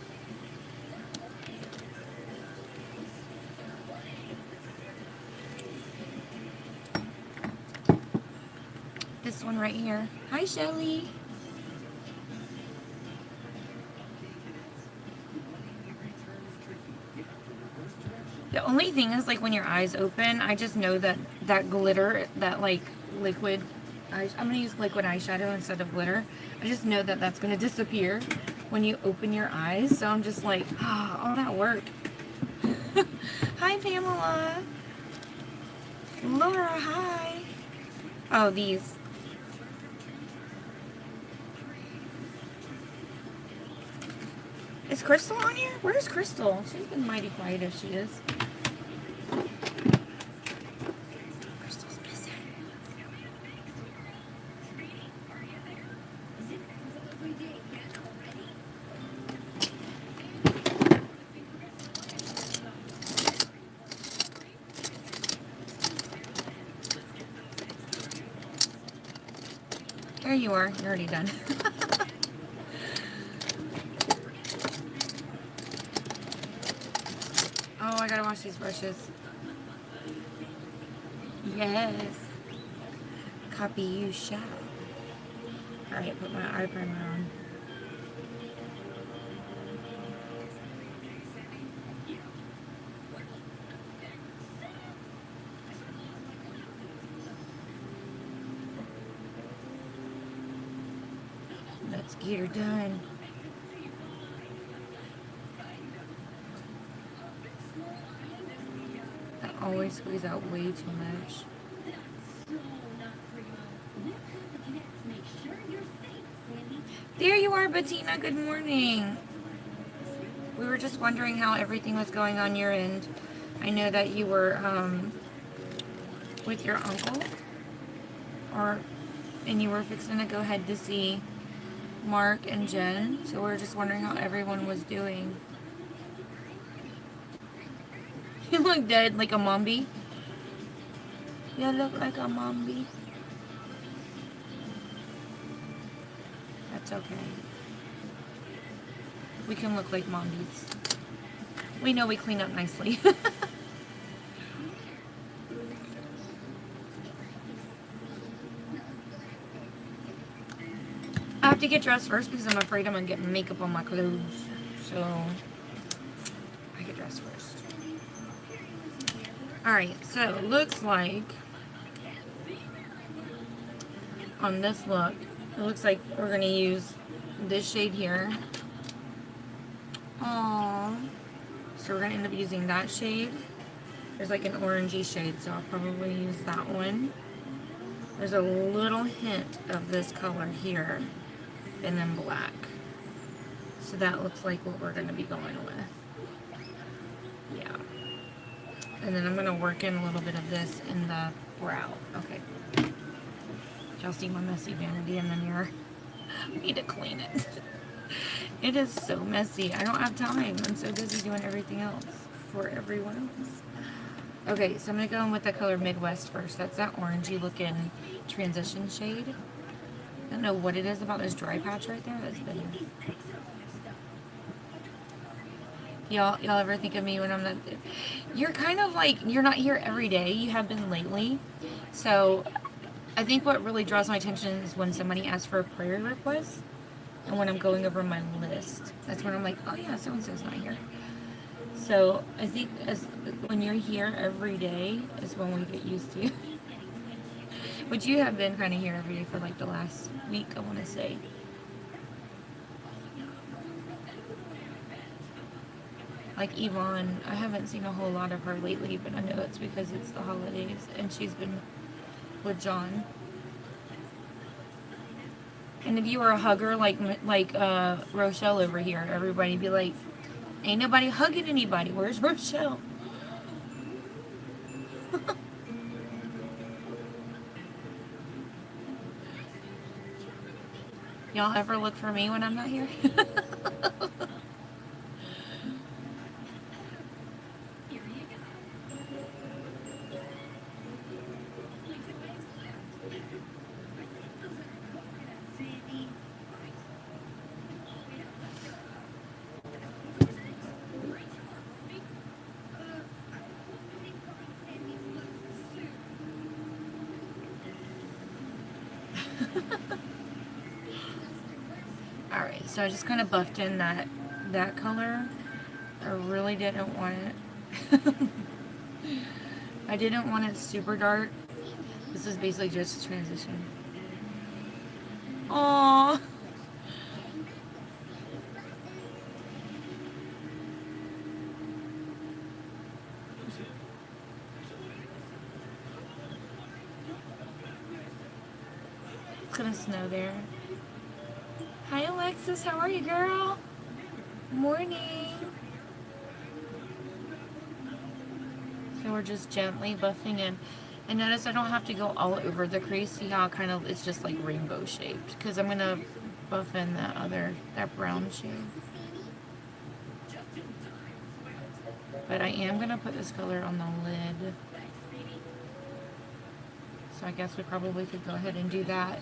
This one right here. Hi, Shelly. The only thing is, like, when your eyes open, I just know that that glitter, that, like, liquid, I'm going to use liquid eyeshadow instead of glitter. I just know that that's going to disappear when you open your eyes. So I'm just like, all that work. Hi, Pamela. Laura, hi. Oh, these. Is Crystal on here? Where's Crystal? She's been mighty quiet if she is. Crystal's missing. There you are. You're already done. Oh, I gotta wash these brushes. Yes. Copy you shall. Alright, put my eye primer on. Let's get her done. I always squeeze out way too much. There you are, Bettina. Good morning. We were just wondering how everything was going on your end. I know that you were with your uncle, and you were fixing to go ahead to see Mark and Jen. So we're just wondering how everyone was doing. You look dead, like a mombi. You look like a mombi. That's okay. We can look like mombies. We know we clean up nicely. I have to get dressed first because I'm afraid I'm going to get makeup on my clothes. So, I get dressed first. Alright, so it looks like on this look, it looks like we're going to use this shade here. Aww. So we're going to end up using that shade. There's like an orangey shade, so I'll probably use that one. There's a little hint of this color here, and then black. So that looks like what we're going to be going with. Yeah. And then I'm going to work in a little bit of this in the brow. Okay. Y'all see my messy vanity in the mirror? I need to clean it. It is so messy. I don't have time. I'm so busy doing everything else for everyone else. Okay, so I'm going to go in with the color Midwest first. That's that orangey looking transition shade. I don't know what it is about this dry patch right there. That's been... Y'all ever think of me when I'm not... You're kind of like, you're not here every day. You have been lately. So I think what really draws my attention is when somebody asks for a prayer request. And when I'm going over my list. That's when I'm like, oh yeah, so-and-so's not here. So I think when you're here every day is when we get used to you. But you have been kind of here every day for like the last week, I want to say. Like Yvonne, I haven't seen a whole lot of her lately, but I know it's because it's the holidays and she's been with John. And if you were a hugger like Rochelle over here, everybody'd be like, ain't nobody hugging anybody. Where's Rochelle? Y'all ever look for me when I'm not here? Alright, so I just kind of buffed in that color. I really didn't want it. I didn't want it super dark. This is basically just a transition. Aww. It's gonna snow there. Hi Alexis, how are you, girl? Morning. So we're just gently buffing in. And notice I don't have to go all over the crease. See how kind of it's just like rainbow shaped. Because I'm gonna buff in that brown shade. But I am gonna put this color on the lid. So I guess we probably could go ahead and do that.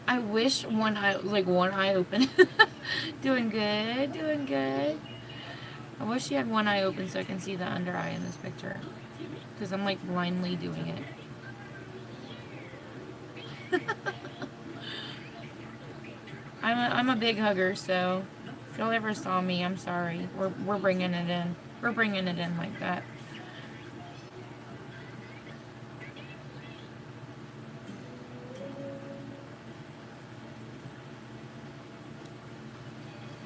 I wish one eye open. Doing good, doing good. I wish you had one eye open so I can see the under eye in this picture. Because I'm like blindly doing it. I'm a big hugger, so if y'all ever saw me, I'm sorry. We're bringing it in. We're bringing it in like that.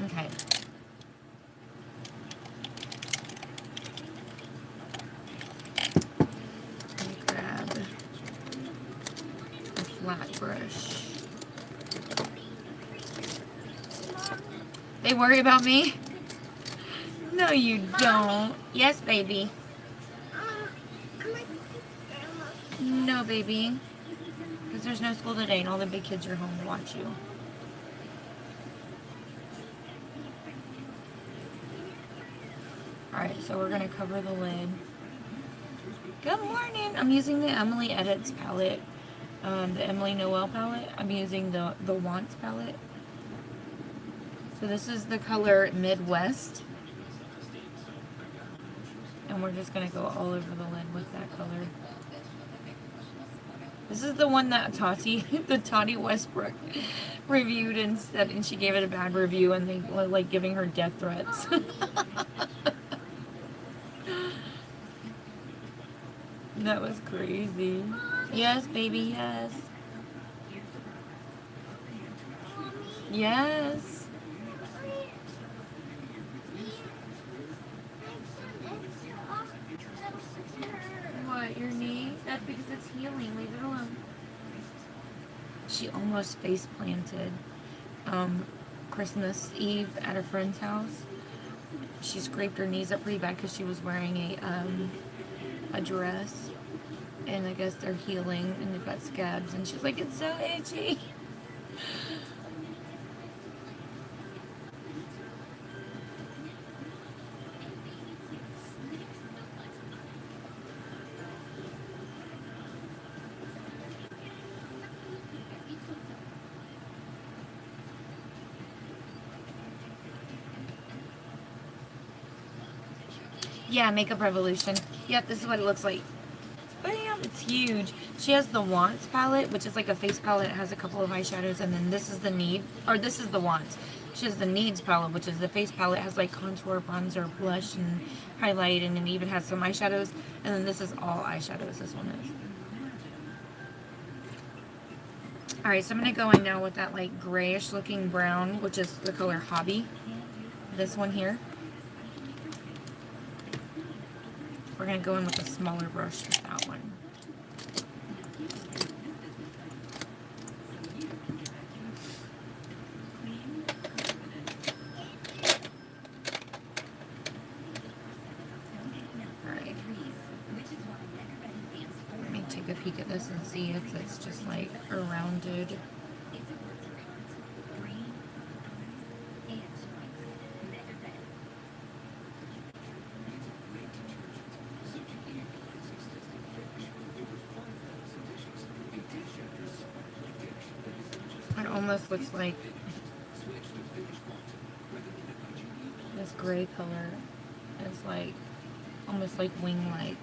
Okay. Let me grab a flat brush. They worry about me? No, you don't. Yes, baby. No, baby. Because there's no school today and all the big kids are home to watch you. Alright, so we're going to cover the lid. Good morning! I'm using the Emily Edits palette. The Emily Noel palette. I'm using the Wants palette. So this is the color Midwest. And we're just going to go all over the lid with that color. This is the one that Tati Westbrook reviewed and said, and she gave it a bad review and they were like giving her death threats. That was crazy. Yes, baby, yes. Yes. What, your knee? That's because it's healing. Leave it alone. She almost face planted Christmas Eve at a friend's house. She scraped her knees up pretty bad because she was wearing a dress. And I guess they're healing and they've got scabs. And she's like, it's so itchy. Yeah, Makeup Revolution. Yep, this is what it looks like. Bam! It's huge. She has the Wants palette, which is like a face palette. It has a couple of eyeshadows, and then this is the this is the Wants. She has the Needs palette, which is the face palette. It has like contour, bronzer, blush, and highlight, and it even has some eyeshadows. And then this is all eyeshadows, this one is. Alright, so I'm going to go in now with that like grayish looking brown, which is the color Hobby. This one here. We're going to go in with a smaller brush with that one. Alright. Let me take a peek at this and see if it's just like a rounded. It almost looks like this gray color is like almost like wing-like.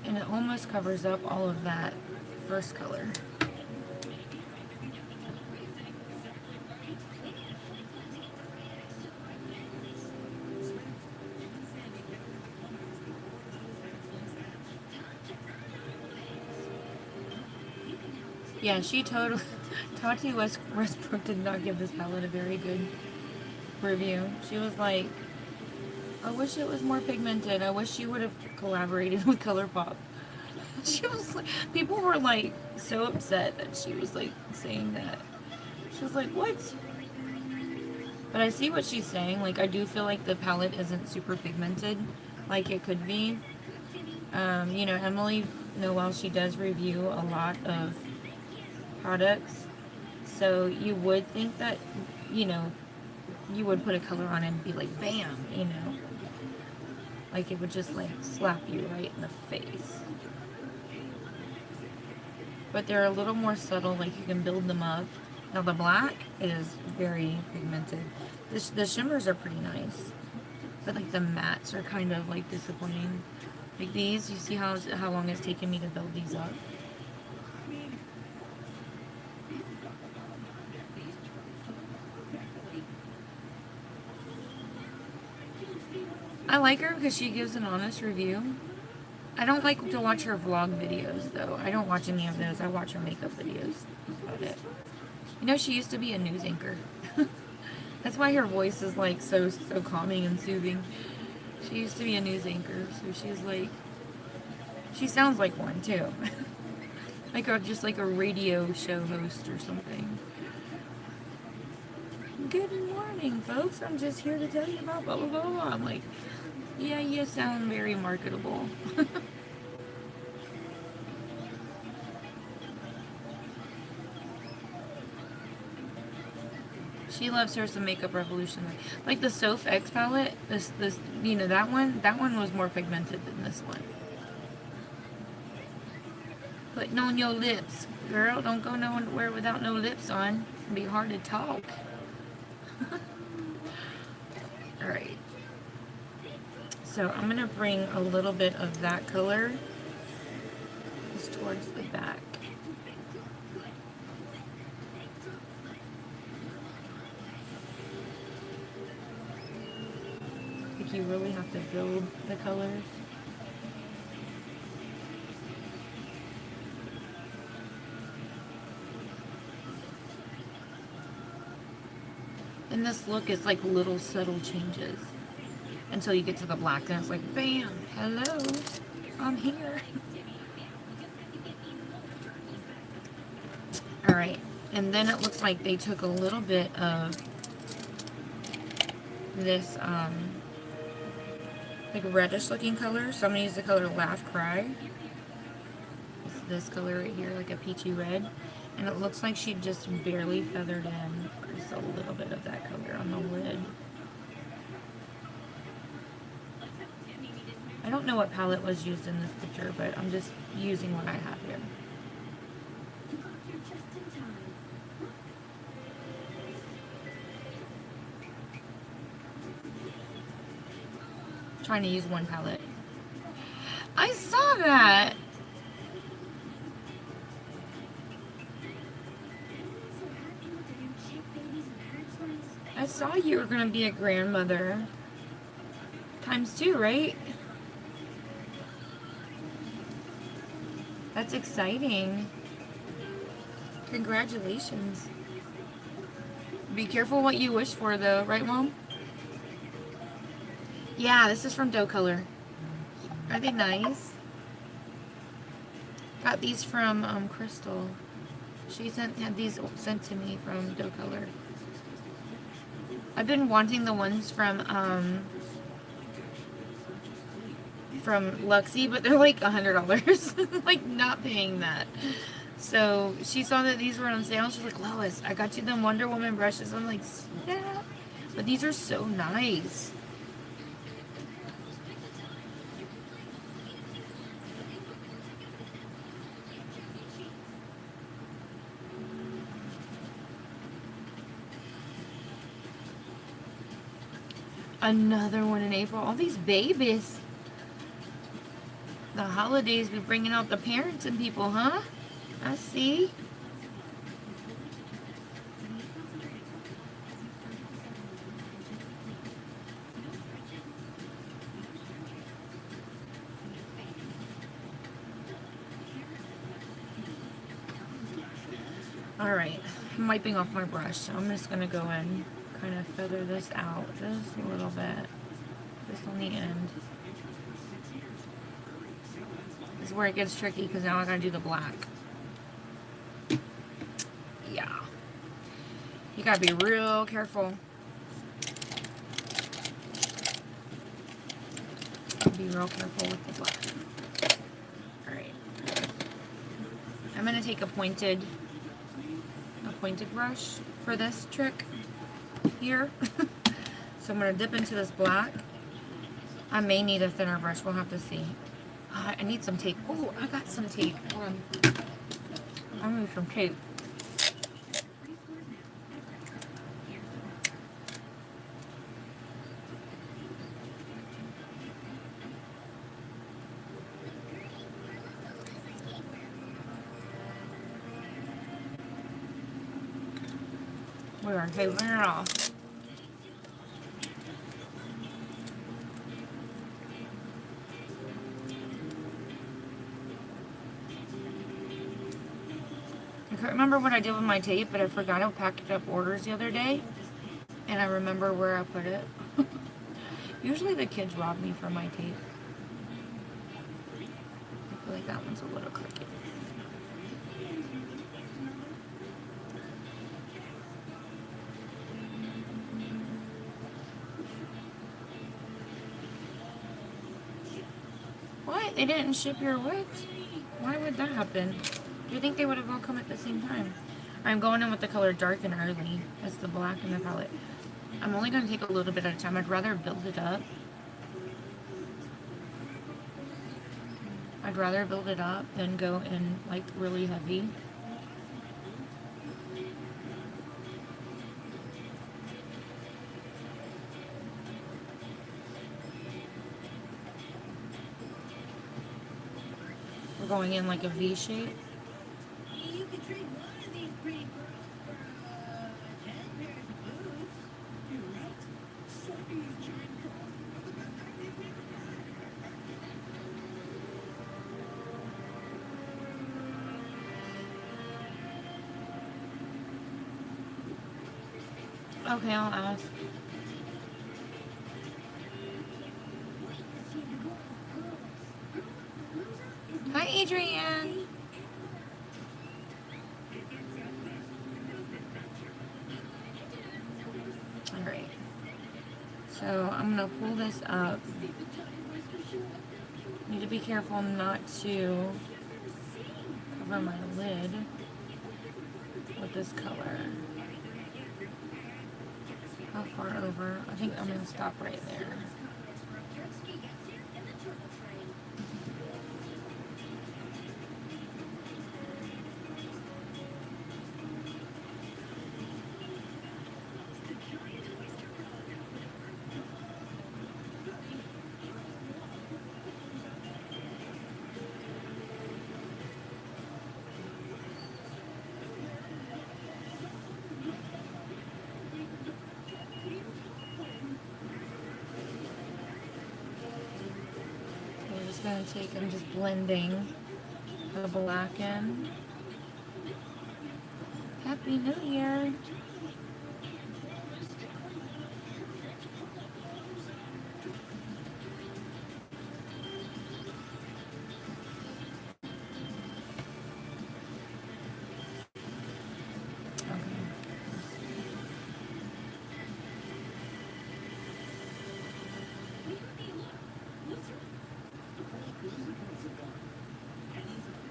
And it almost covers up all of that first color. Yeah, she totally. Tati Westbrook did not give this palette a very good review. She was like, I wish it was more pigmented. I wish she would have collaborated with ColourPop. She was like, people were like so upset that she was like saying that. She was like, what? But I see what she's saying. Like, I do feel like the palette isn't super pigmented like it could be. You know, Emily Noel, she does review a lot of products. So you would think that, you know, you would put a color on it and be like, bam, you know. Like, it would just, like, slap you right in the face. But they're a little more subtle, like, you can build them up. Now, the black is very pigmented. The shimmers are pretty nice. But, like, the mattes are kind of, like, disappointing. Like these, you see how long it's taken me to build these up? I like her because she gives an honest review. I don't like to watch her vlog videos, though. I don't watch any of those. I watch her makeup videos. That's about it. You know, she used to be a news anchor. That's why her voice is, like, so calming and soothing. She used to be a news anchor, so she's, like... She sounds like one, too. Just like a radio show host or something. Good morning, folks. I'm just here to tell you about blah, blah, blah, blah. I'm like, yeah, you sound very marketable. She loves her some Makeup Revolution. Like the Soph X palette, this, you know, that one was more pigmented than this one. Putting on your lips. Girl, don't go nowhere without no lips on. It'd be hard to talk. Alright. So I'm going to bring a little bit of that color just towards the back. Like you really have to build the colors. And this look is like little subtle changes until you get to the black and it's like, bam, hello, I'm here. Alright, and then it looks like they took a little bit of this, like reddish looking color. So I'm going to use the color Laugh Cry. It's this color right here, like a peachy red. And it looks like she just barely feathered in just a little bit of that color on the lid. I don't know what palette was used in this picture, but I'm just using what I have here. I'm trying to use one palette. I saw that! I saw you were going to be a grandmother. ×2, right? That's exciting. Congratulations. Be careful what you wish for, though. Right, Mom? Yeah, this is from Doe Color. Are they nice? Got these from Crystal. She had these sent to me from Doe Color. I've been wanting the ones from Luxie, but they're like $100. Like, not paying that. So she saw that these were on sale. She's like, Lois, I got you them Wonder Woman brushes. I'm like, yeah. But these are so nice. Another one in April. All these babies. The holidays be bringing out the parents and people, huh? I see. Alright, I'm wiping off my brush, so I'm just going to go in, kind of feather this out just a little bit, just on the end. This is where it gets tricky, because now I got to do the black. Yeah. You got to be real careful. Be real careful with the black. Alright. I'm going to take a pointed brush for this trick here. So I'm going to dip into this black. I may need a thinner brush. We'll have to see. I need some tape. Oh, I got some tape. Hold on. I need some tape. We are taping it off. I can't remember what I did with my tape, but I forgot I packed up orders the other day, and I remember where I put it. Usually the kids rob me for my tape. I feel like that one's a little crooked. What? They didn't ship your wigs? Why would that happen? Do you think they would have all come at the same time? I'm going in with the color Dark and Early. That's the black in the palette. I'm only going to take a little bit at a time. I'd rather build it up. I'd rather build it up than go in like really heavy. We're going in like a V shape. You could trade one of these pretty girls for 10 pairs of boots. You're right. Swapping these giant curls are the best technique we've Okay, I'll ask. Hi, Adrienne. Alright. So I'm going to pull this up. Need to be careful not to cover my lid with this color. How far over? I think I'm going to stop right there. I'm just blending the black in. Happy New Year!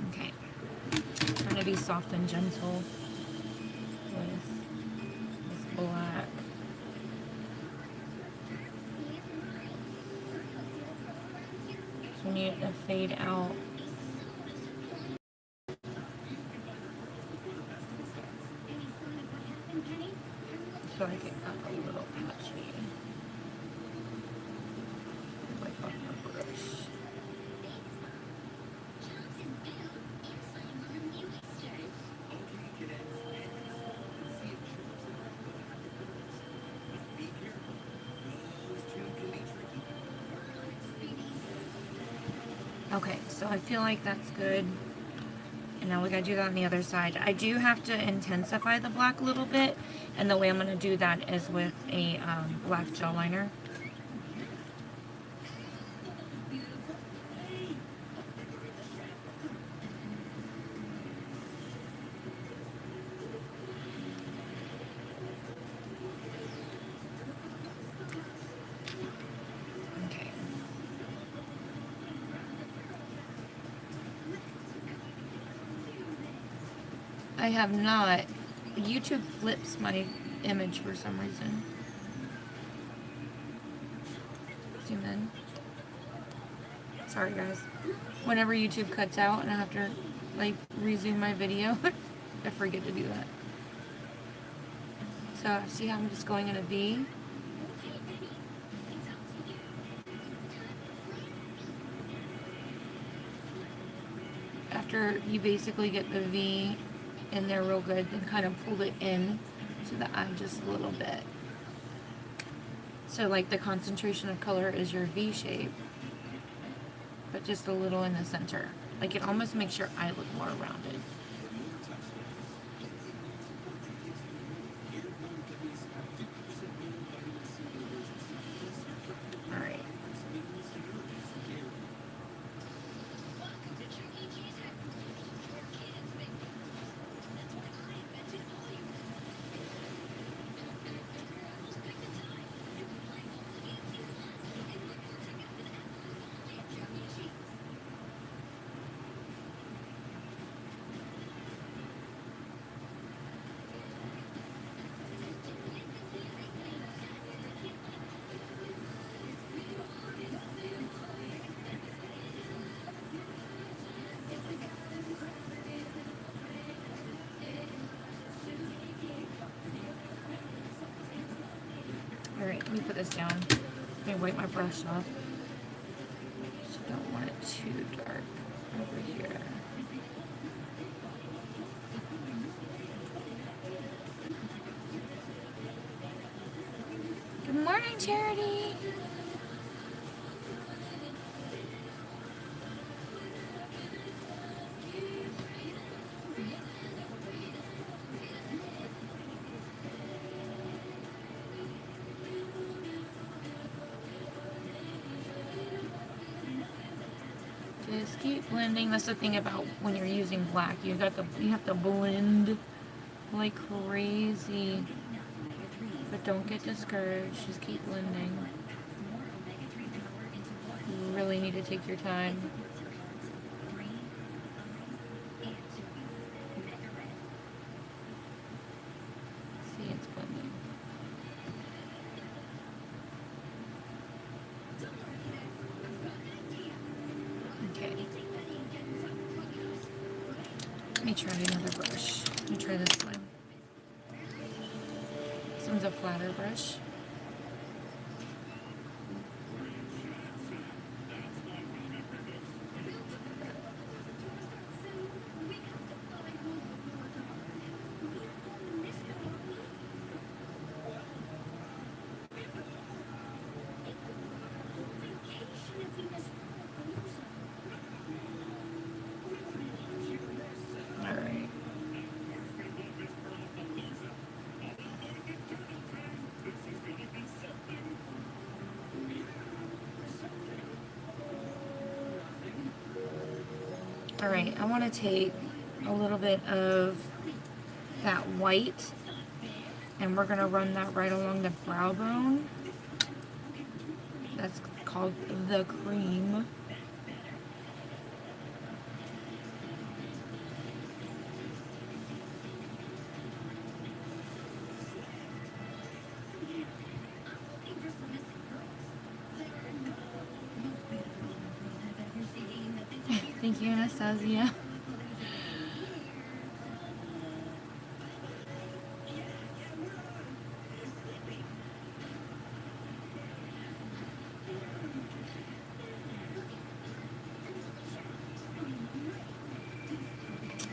Okay. Trying to be soft and gentle with this black. So we need it to fade out. I feel like it got a little patchy. Wipe off my brush. Okay, so I feel like that's good. And now we gotta do that on the other side. I do have to intensify the black a little bit, and the way I'm gonna do that is with a black gel liner. Okay. I have not. YouTube flips my image for some reason. Zoom in. Sorry guys. Whenever YouTube cuts out and I have to like resume my video, I forget to do that. So see how I'm just going in a V? After you basically get the V in there real good, then kind of pull it in to the eye just a little bit. So like the concentration of color is your V shape, but just a little in the center. Like it almost makes your eye look more rounded. Alright. Alright, let me put this down. Let me wipe my brush off. Just don't want it too dark over here. Good morning, Charity. Just keep blending. That's the thing about when you're using black. You have to blend like crazy. But don't get discouraged. Just keep blending. You really need to take your time. See, it's blending. Okay. Let me try another brush. Let me try this one. This one's a flatter brush. Alright. Alright, I want to take a little bit of that white and we're going to run that right along the brow bone. That's called the cream. Thank you, Anastasia.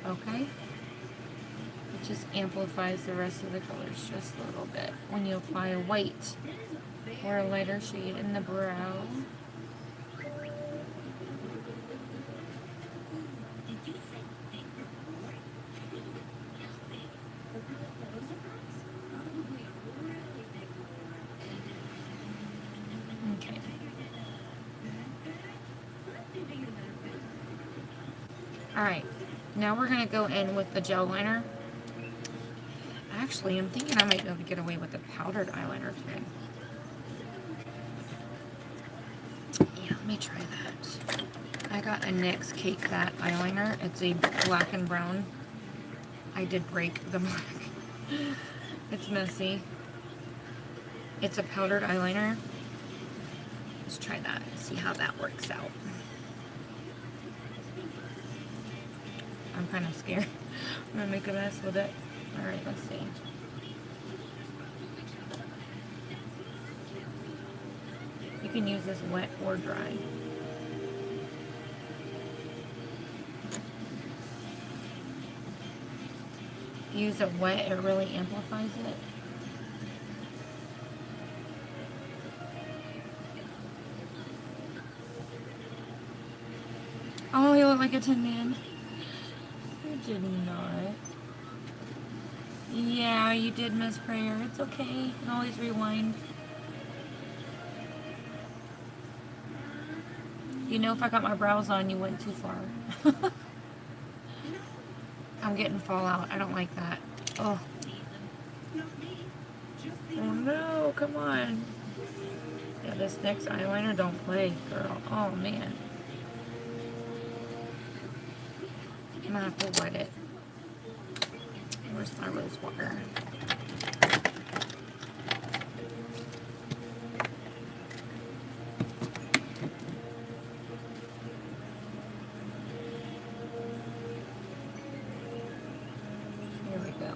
Okay. It just amplifies the rest of the colors just a little bit when you apply a white or a lighter shade in the brow. Alright, now we're going to go in with the gel liner. Actually, I'm thinking I might be able to get away with the powdered eyeliner today. Yeah, let me try that. I got a NYX Cake That eyeliner. It's a black and brown. I did break the black. It's messy. It's a powdered eyeliner. Let's try that and see how that works out. I'm kind of scared. I'm gonna make a mess with it. Alright, let's see. You can use this wet or dry. If you use it wet, it really amplifies it. Oh, you look like a Tin Man. You did not. Yeah, you did miss prayer. It's okay. You can always rewind. You know, if I got my brows on, you went too far. I'm getting fallout. I don't like that. Oh. Oh no, come on. Yeah, this next eyeliner don't play, girl. Oh man. I'm gonna have to wet it. Where's my rose water? Here we go.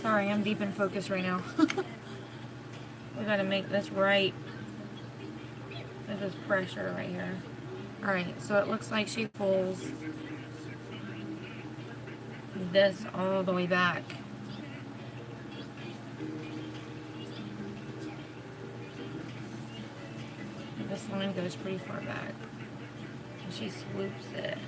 Sorry, I'm deep in focus right now. We gotta make this right. This is pressure right here. Alright, so it looks like she pulls this all the way back. This line goes pretty far back. And she swoops it.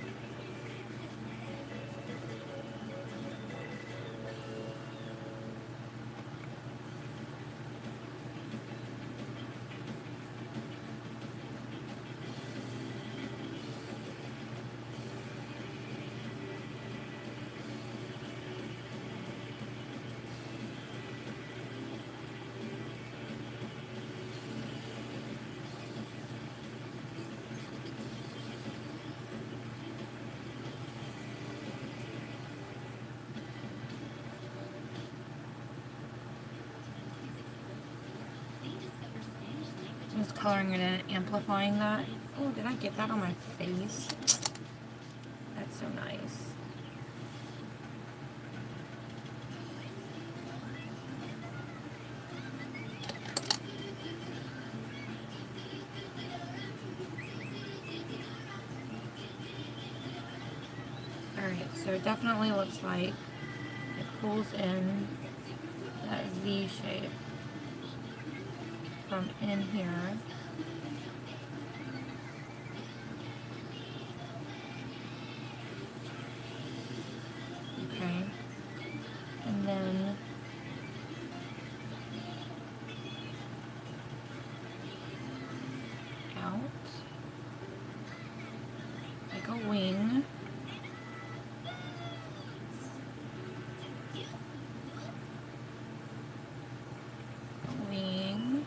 Just coloring it in, amplifying that. Oh, did I get that on my face? That's so nice. Alright, so it definitely looks like it pulls in that V shape from in here. Okay. And then out like a wing. Wing.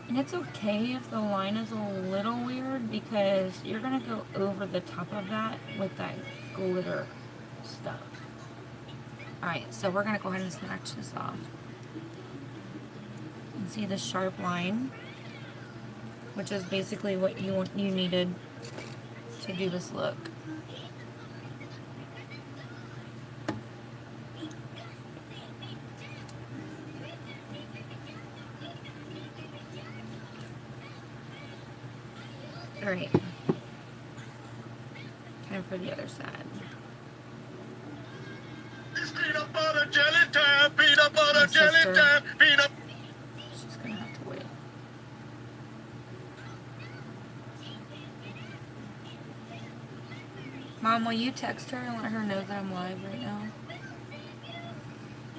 And it's okay if the line is a little weird because you're going to go over the top of that with that glitter stuff. Alright, so we're going to go ahead and snatch this off. And see the sharp line, which is basically what you needed to do this look. Alright. Time for the other side. It's peanut butter jelly time, peanut My butter jelly sister. time, peanut. She's gonna have to wait. Mom, will you text her and let her know that I'm live right now?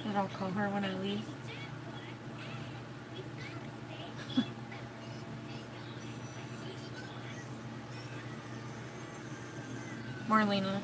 And I'll call her when I leave. Marlena.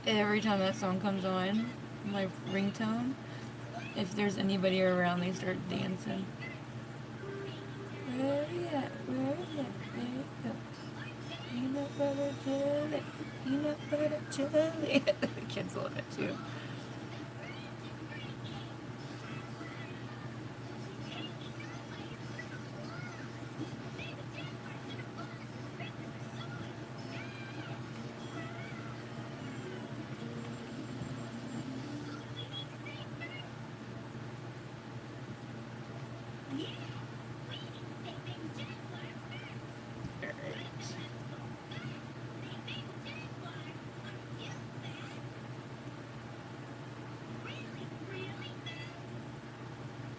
Every time that song comes on, my ringtone, if there's anybody around, they start dancing. Where you at? Where you at? Where you at? Peanut butter jelly, peanut butter jelly. The kids love it too.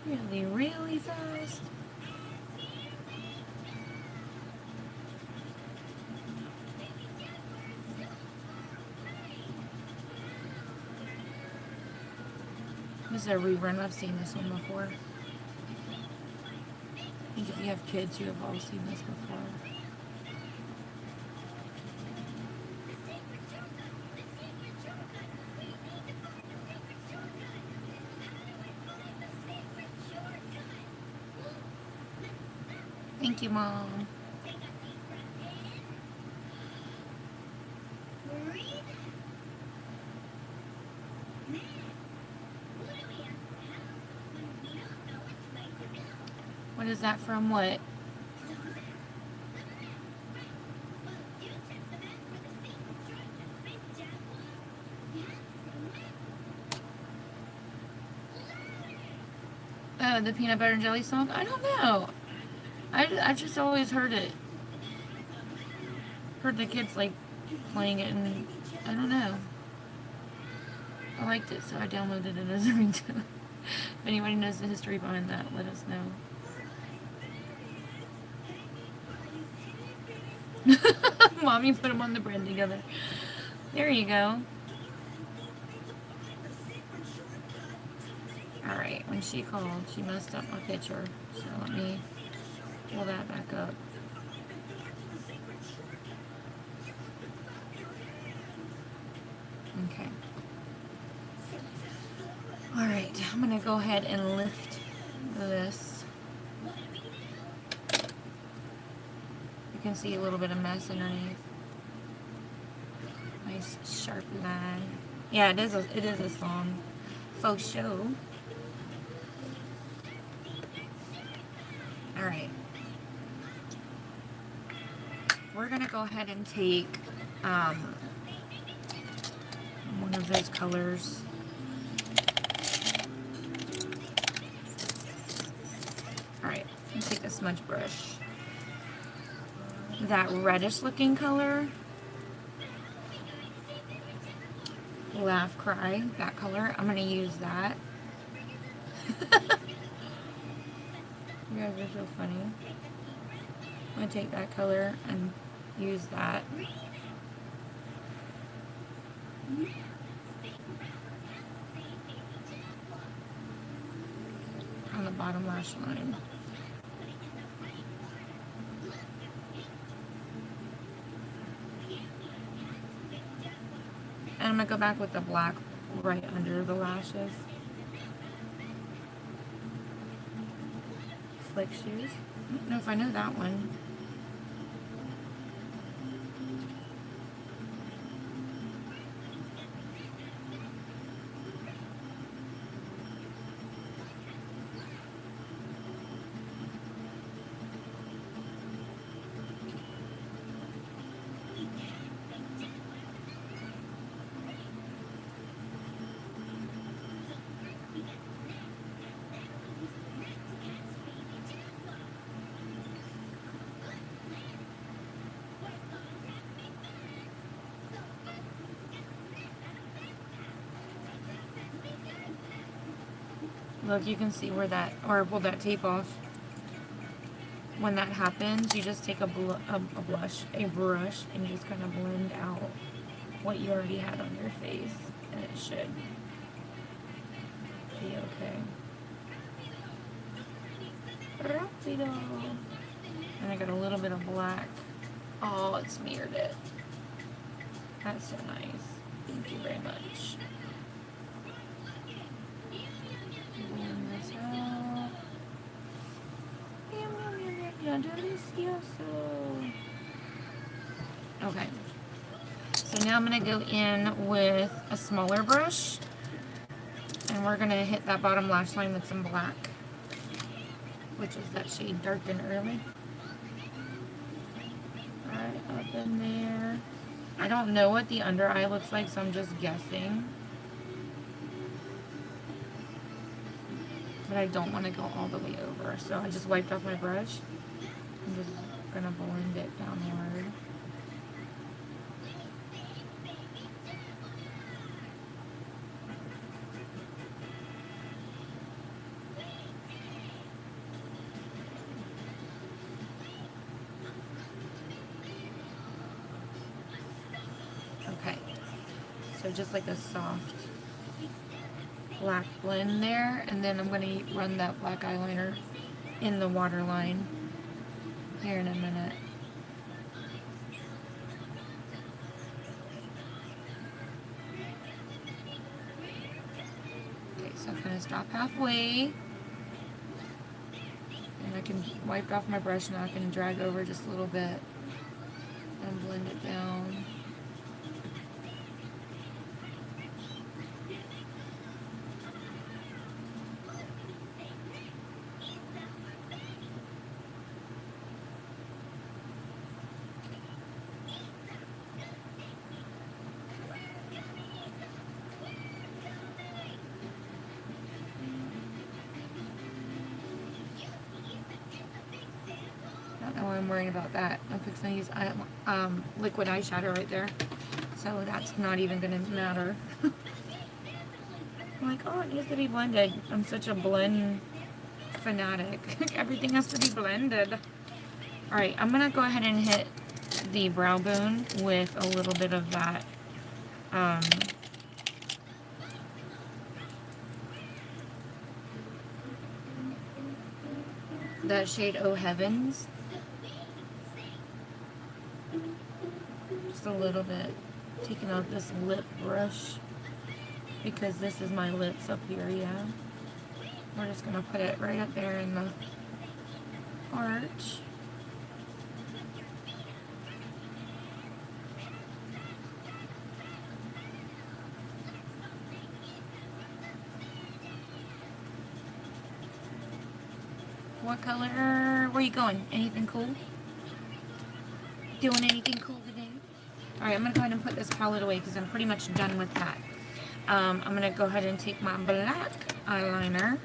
Really, really fast. This is a rerun. I've seen this one before. I think if you have kids, you have all seen this before. Thank you, Mom. What is that from? What? Oh, the peanut butter and jelly song? I don't know. I just always heard it. Heard the kids like playing it, and I don't know. I liked it, so I downloaded it as a ringtone. If anybody knows the history behind that, let us know. Mommy put them on the bread together. There you go. Alright, when she called, she messed up my picture. So let me pull that back up. Okay. Alright, I'm gonna go ahead and lift this. You can see a little bit of mess underneath. Nice sharp line. Yeah, it is a song. Faux show. Alright. We're gonna go ahead and take one of those colors. Alright, take a smudge brush. That reddish looking color. Laugh, cry, that color. I'm gonna use that. You guys are so funny. I'm gonna take that color and use that. On the bottom lash line. And I'm gonna go back with the black right under the lashes. Slick Shoes. I don't know if I know that one. Look, you can see where that, or pull that tape off. When that happens, you just take a brush, and just kind of blend out what you already had on your face, and it should be okay. Rapido. And I got a little bit of black. Oh, it smeared it. That's so nice. Thank you very much. Delicioso. Okay, so now I'm going to go in with a smaller brush, and we're going to hit that bottom lash line with some black, which is that shade Dark and Early. Right up in there. I don't know what the under eye looks like, so I'm just guessing. But I don't want to go all the way over, so I just wiped off my brush. I'm just gonna blend it downward. Okay, so just like a soft black blend there, and then I'm gonna run that black eyeliner in the waterline here in a minute. Okay, so I'm gonna stop halfway, and I can wipe off my brush now. I can drag over just a little bit and blend it down. I'm worrying about that. I'm fixing to use liquid eyeshadow right there, so that's not even gonna matter. I'm like, oh, it needs to be blended. I'm such a blend fanatic. Everything has to be blended. All right, I'm gonna go ahead and hit the brow bone with a little bit of that that shade Oh Heavens. Just a little bit. Taking out this lip brush because this is my lips up here, yeah. We're just gonna put it right up there in the arch. What color? Where are you going? Anything cool? Doing anything cool today? Alright, I'm going to go ahead and put this palette away because I'm pretty much done with that. I'm going to go ahead and take my black eyeliner.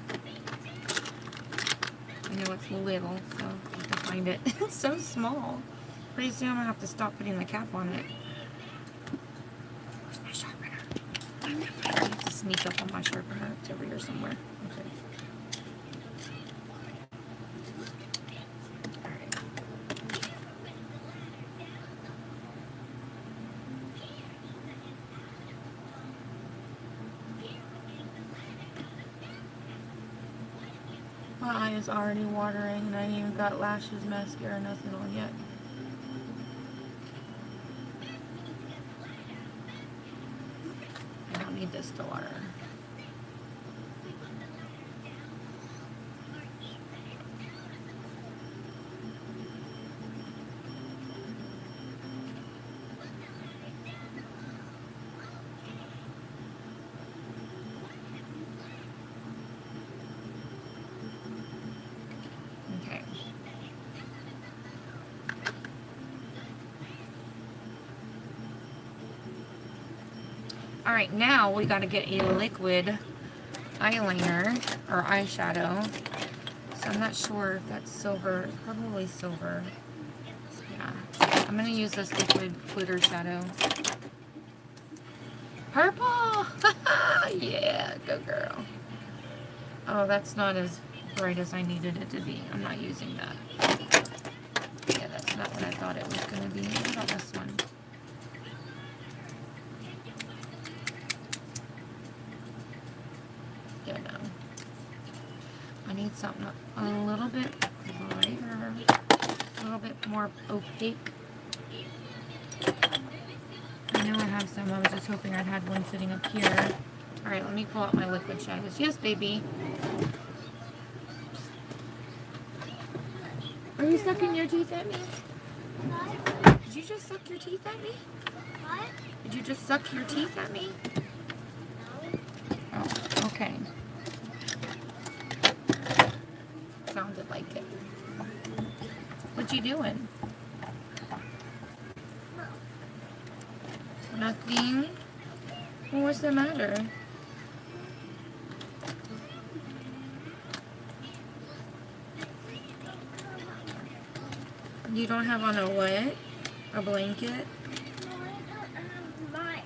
I know it's little, so I have to find it. It's so small. Pretty soon I'm going to have to stop putting the cap on it. Where's my sharpener? I have to sneak up on my sharpener. It's over here somewhere. Okay. is already watering, and I ain't even got lashes, mascara, nothing on yet. I don't need this to water. Okay. Alright, now we gotta get a liquid eyeliner or eyeshadow. So I'm not sure if that's silver. It's probably silver. Yeah. I'm gonna use this liquid glitter shadow. Purple! Yeah, go girl. Oh, that's not as bright as I needed it to be. I'm not using that. Yeah, that's not what I thought it was gonna be. What about this one? Yeah, no. I need something a little bit brighter, a little bit more opaque. I know I have some. I was just hoping I'd had one sitting up here. Alright, let me pull out my liquid shadows. Yes, baby. Are you sucking your teeth at me? What? Did you just suck your teeth at me? What? Did you just suck your teeth at me? No. Oh, okay. Sounded like it. What you doing? Nothing? Well, what's the matter? You don't have on a what? A blanket? No, I don't have much.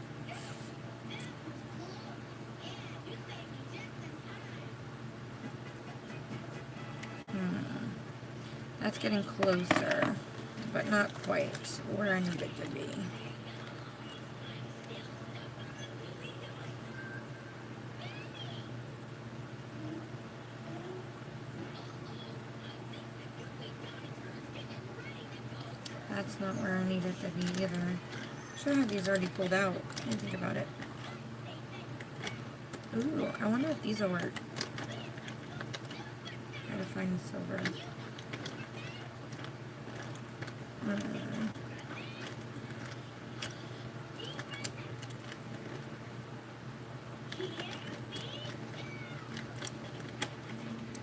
That's getting closer, but not quite where I need it to be. That's not where I need it to be either. Should have these already pulled out. I didn't think about it. Ooh, I wonder if these will work. Gotta find silver.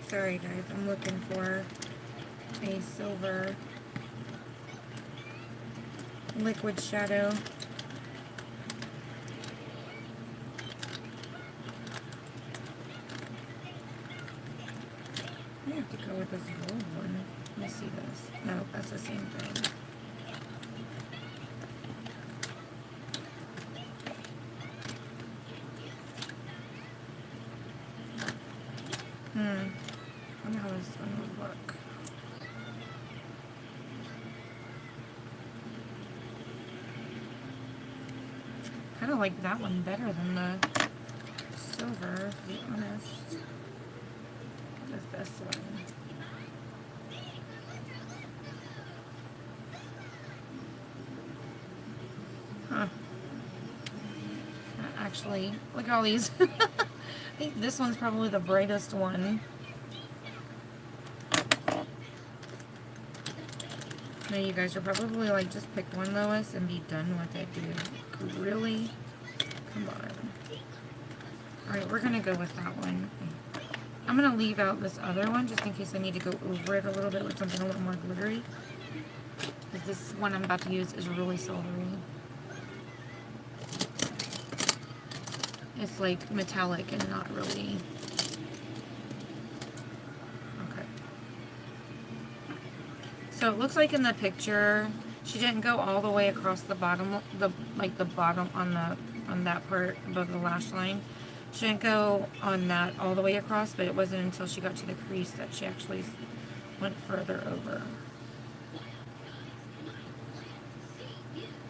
Sorry guys, I'm looking for a silver liquid shadow. I have to go with this gold one. Let me see this. No, that's the same thing. I wonder how this one would work. Kind of like that one better than the silver, to be honest. What is this one? Huh. Actually, look at all these. I think this one's probably the brightest one. Now you guys are probably like, just pick one, Lois, and be done with it, dude. Really? Come on. Alright, we're gonna go with that one. I'm gonna leave out this other one just in case I need to go over it a little bit with something a little more glittery. Because this one I'm about to use is really silvery. It's like metallic and not really. Okay. So it looks like in the picture, she didn't go all the way across the bottom, the bottom on that part above the lash line. She didn't go on that all the way across, but it wasn't until she got to the crease that she actually went further over.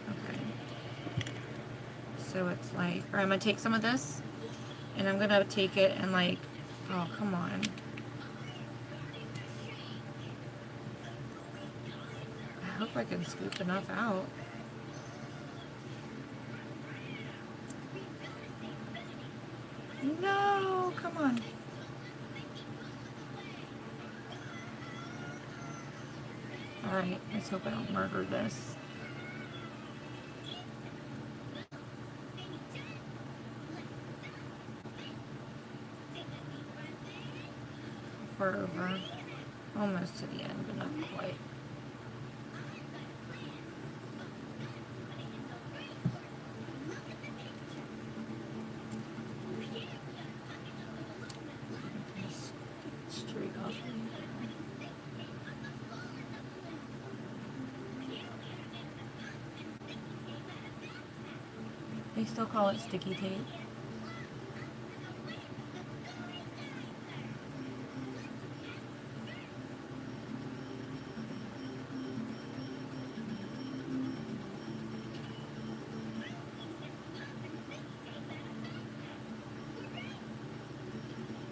Okay. So it's like, or I'm gonna take some of this, and I'm gonna take it and like, oh come on. hope I can scoop enough out. No, come on. Alright, let's hope I don't murder this. We're over. Almost to the end, but not quite. Straight off. They still call it sticky tape.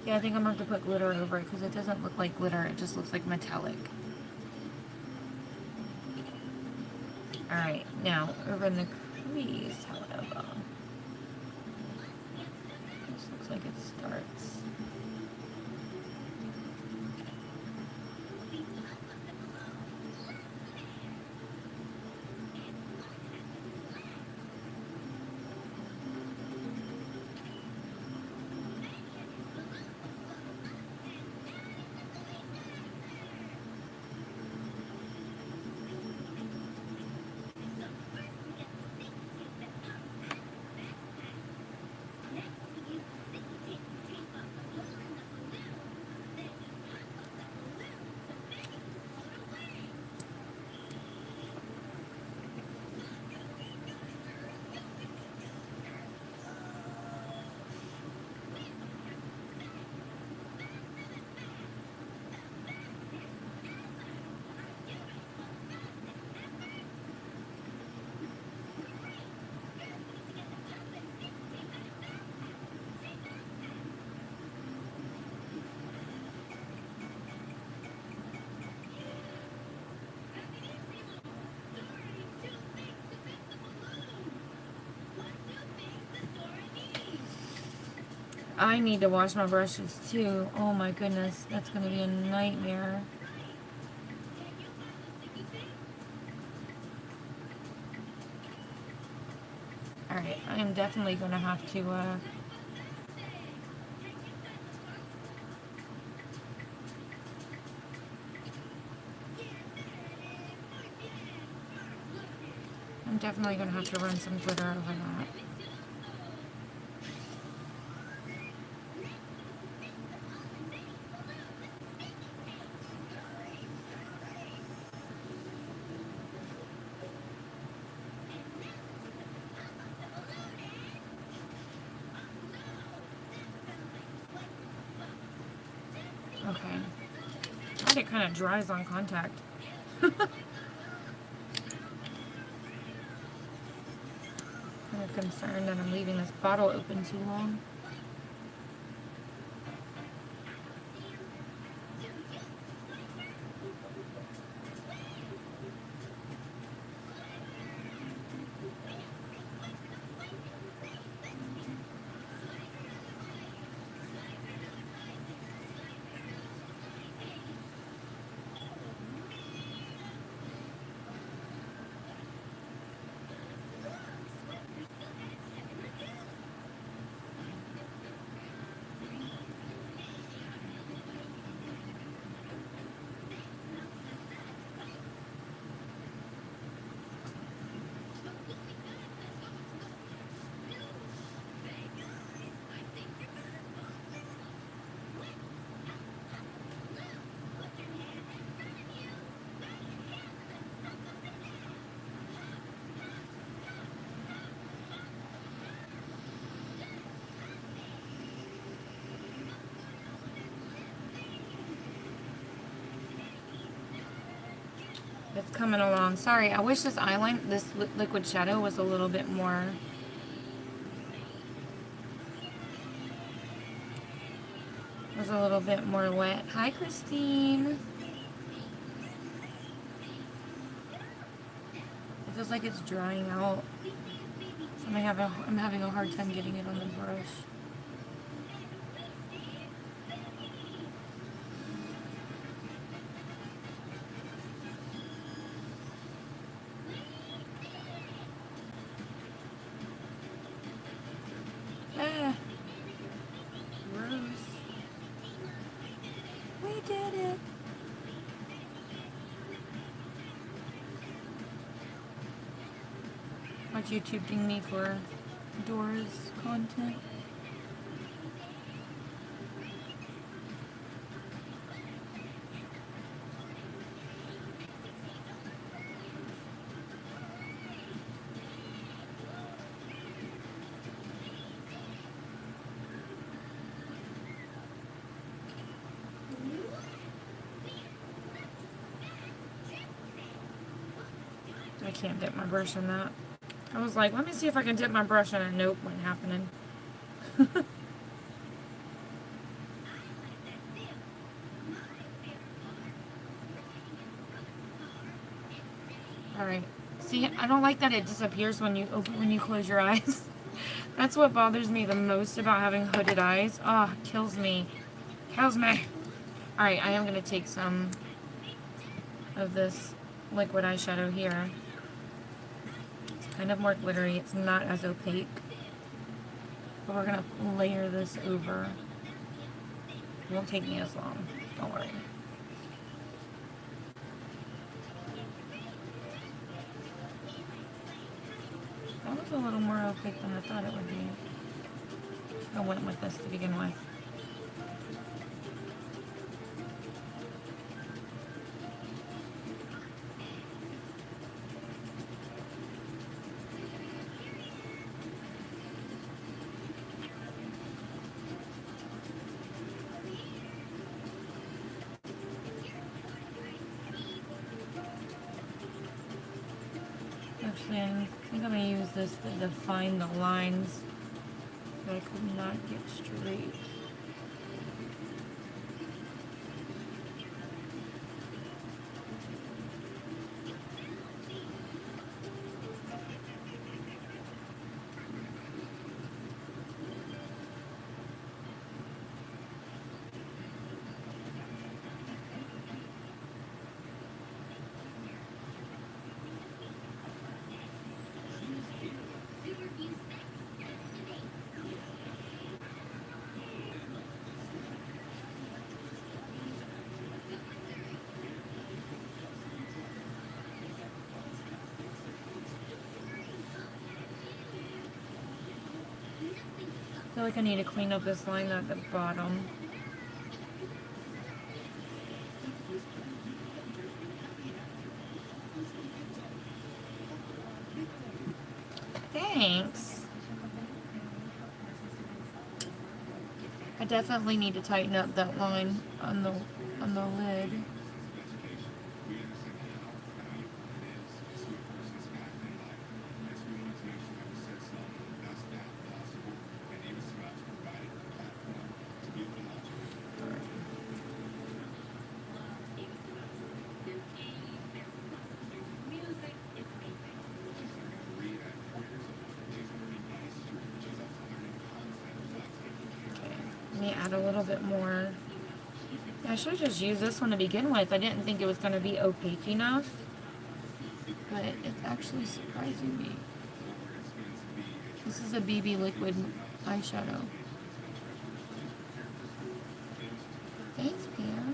Yeah, I think I'm gonna have to put glitter over it because it doesn't look like glitter, it just looks like metallic. Alright, now over in the crease, however. This looks like it starts. I need to wash my brushes too. Oh my goodness, that's gonna be a nightmare. Alright, I am definitely gonna have to run some glitter over that. Okay. I think it kind of dries on contact. Kind of concerned that I'm leaving this bottle open too long. It's coming along. Sorry, I wish this eyeliner, this liquid shadow was a little bit more... was a little bit more wet. Hi, Christine. feels like it's drying out. So I'm having a hard time getting it on the brush. Ah, gross. We did it. Watch YouTube ding me for Dora's content. I can't dip my brush in that. I was like, let me see if I can dip my brush in it. Nope, wasn't happening. Alright. See, I don't like that it disappears when you close your eyes. That's what bothers me the most about having hooded eyes. Ah, oh, kills me. Kills me. Alright, I am going to take some of this liquid eyeshadow here. It's kind of more glittery. It's not as opaque. But we're going to layer this over. It won't take me as long. Don't worry. That was a little more opaque than I thought it would be. I went with this to begin with. Actually, I think I'm going to use this to define the lines that I could not get straight. I feel like I need to clean up this line at the bottom. Thanks. I definitely need to tighten up that line on the lid. Let me add a little bit more. I should have just used this one to begin with. I didn't think it was going to be opaque enough. But it's actually surprising me. This is a BB liquid eyeshadow. Thanks, Pierre.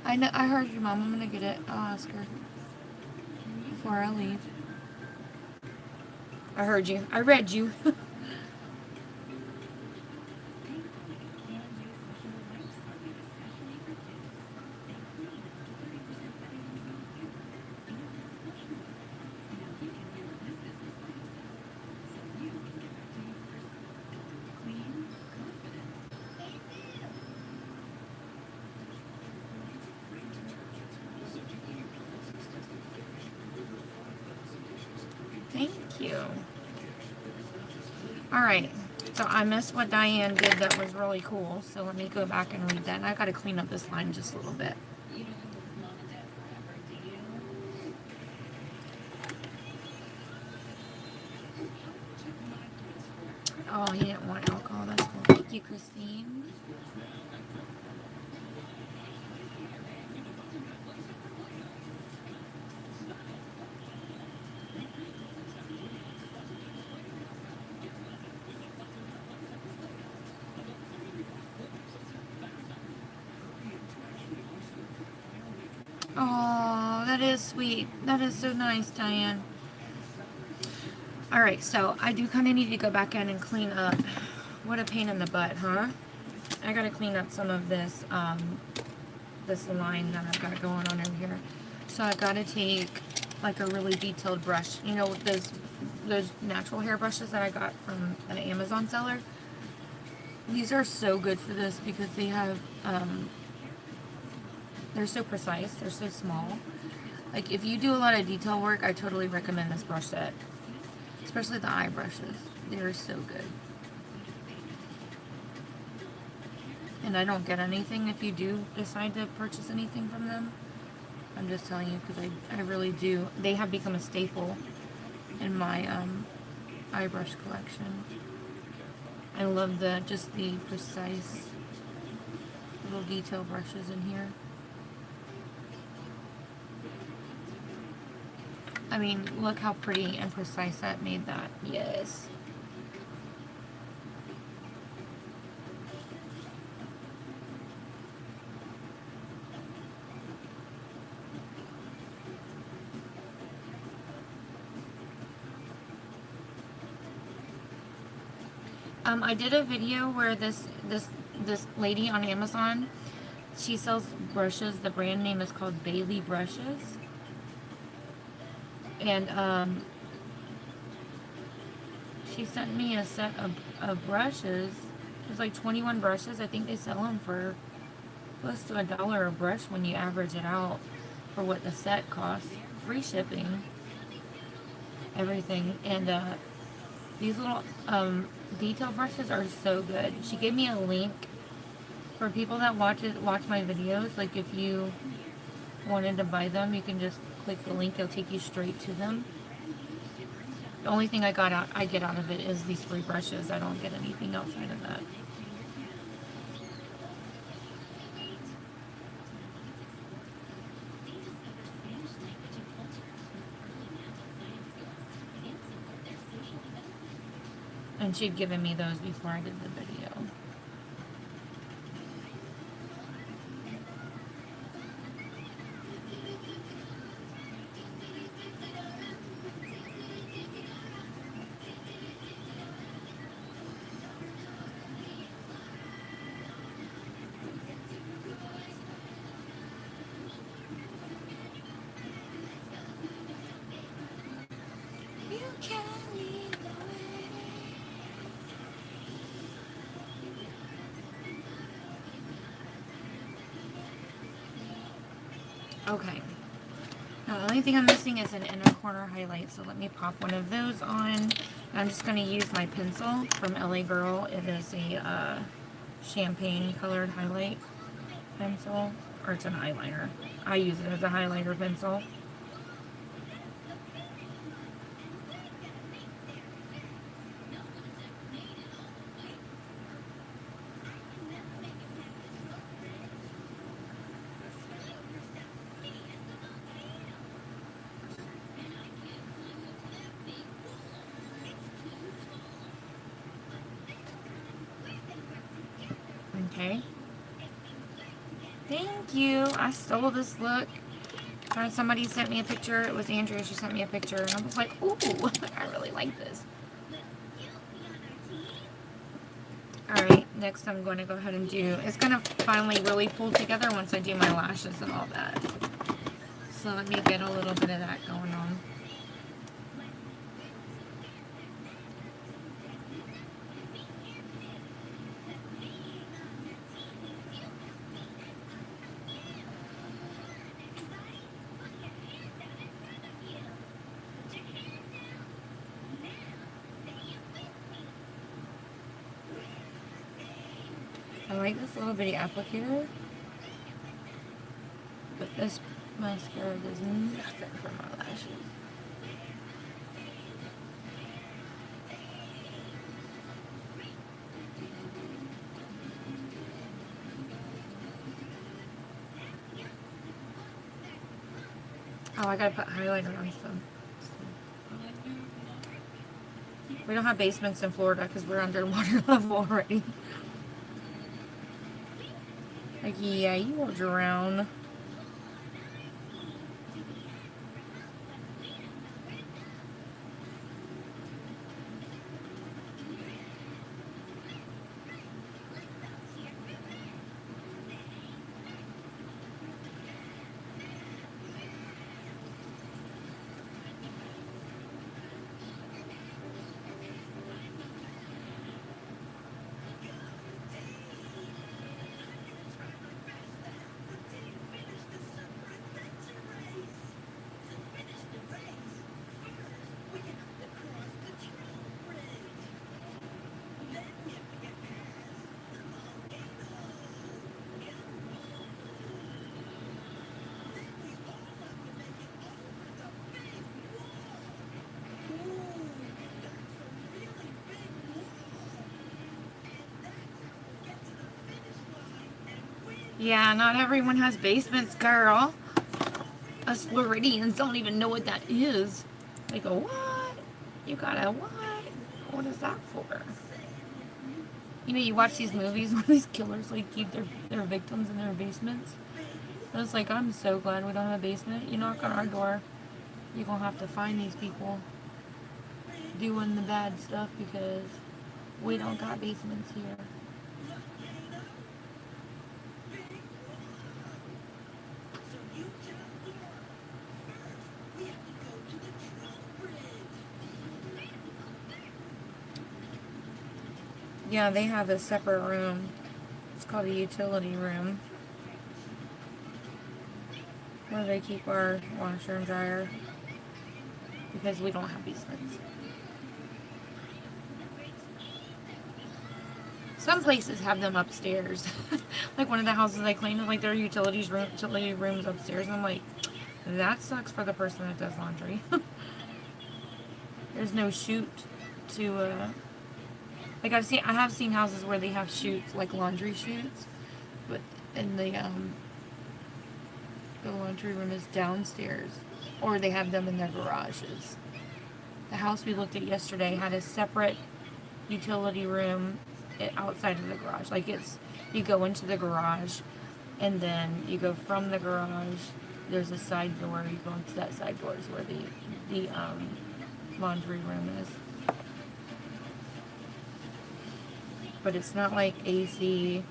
I know. I heard you, Mom. I'm gonna get it. I'll ask her before I leave. I heard you. I read you. Thank you. Alright, so I missed what Diane did that was really cool, so let me go back and read that. And I gotta clean up this line just a little bit. Oh, he didn't want alcohol. That's cool. Thank you, Christine. Oh, that is sweet. That is so nice, Diane. Alright, so I do kind of need to go back in and clean up. What a pain in the butt, huh? I gotta clean up some of this, this line that I've got going on over here. So I gotta take like a really detailed brush. You know, those natural hair brushes that I got from an Amazon seller. These are so good for this because they have, they're so precise. They're so small. Like, if you do a lot of detail work, I totally recommend this brush set. Especially the eye brushes. They're so good. And I don't get anything if you do decide to purchase anything from them. I'm just telling you because I really do. They have become a staple in my eye brush collection. I love just the precise little detail brushes in here. I mean, look how pretty and precise that made that. Yes. I did a video where this lady on Amazon, she sells brushes. The brand name is called Bailey Brushes. And she sent me a set of brushes. There's like 21 brushes. I think they sell them for close to $1 a brush when you average it out for what the set costs. Free shipping. Everything. And these little detail brushes are so good. She gave me a link for people that watch my videos. Like, if you wanted to buy them, you can just click the link. It'll take you straight to them. The only thing I get out of it is these free brushes. I don't get anything outside of that. And she'd given me those before I did the video. You can lead the way. Okay. Now, the only thing I'm missing is an inner corner highlight, so let me pop one of those on. I'm just going to use my pencil from LA Girl. It is a champagne colored highlight pencil, or it's an eyeliner. I use it as a highlighter pencil. Okay. Thank you. I stole this look. Somebody sent me a picture. It was Andrea. She sent me a picture. And I was like, ooh, I really like this. Alright, next I'm going to go ahead and do... It's going to finally really pull together once I do my lashes and all that. So let me get a little bit of that going on. I like this little bitty applicator, but this mascara does nothing for my lashes. Oh, I gotta put highlighter on some. We don't have basements in Florida because we're under water level already. Like, yeah, you will drown. Yeah, not everyone has basements, girl. Us Floridians don't even know what that is. They go, what? You got a what? What is that for? You know, you watch these movies where these killers like keep their victims in their basements. And it's like, I'm so glad we don't have a basement. You knock on our door, you're gonna have to find these people doing the bad stuff because we don't got basements here. Yeah, they have a separate room. It's called a utility room, where they keep our washer and dryer, because we don't have basements. Some places have them upstairs. Like one of the houses I claimed, like their utility rooms upstairs. And I'm like, that sucks for the person that does laundry. There's no chute to, like I have seen houses where they have chutes, like laundry chutes, but in the laundry room is downstairs, or they have them in their garages. The house we looked at yesterday had a separate utility room outside of the garage. Like you go into the garage, and then you go from the garage. There's a side door. You go into that side door is where the laundry room is. But it's not like AC.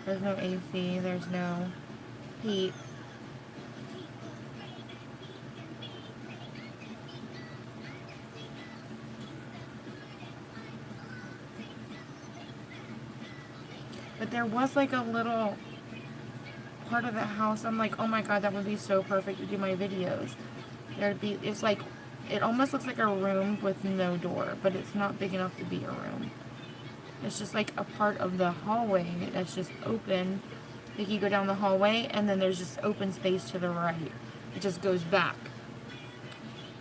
There's no AC. There's no heat. But there was like a little part of the house. I'm like, oh my god, that would be so perfect to do my videos. It's like, it almost looks like a room with no door, but it's not big enough to be a room. It's just like a part of the hallway that's just open. Like you go down the hallway and then there's just open space to the right. It just goes back.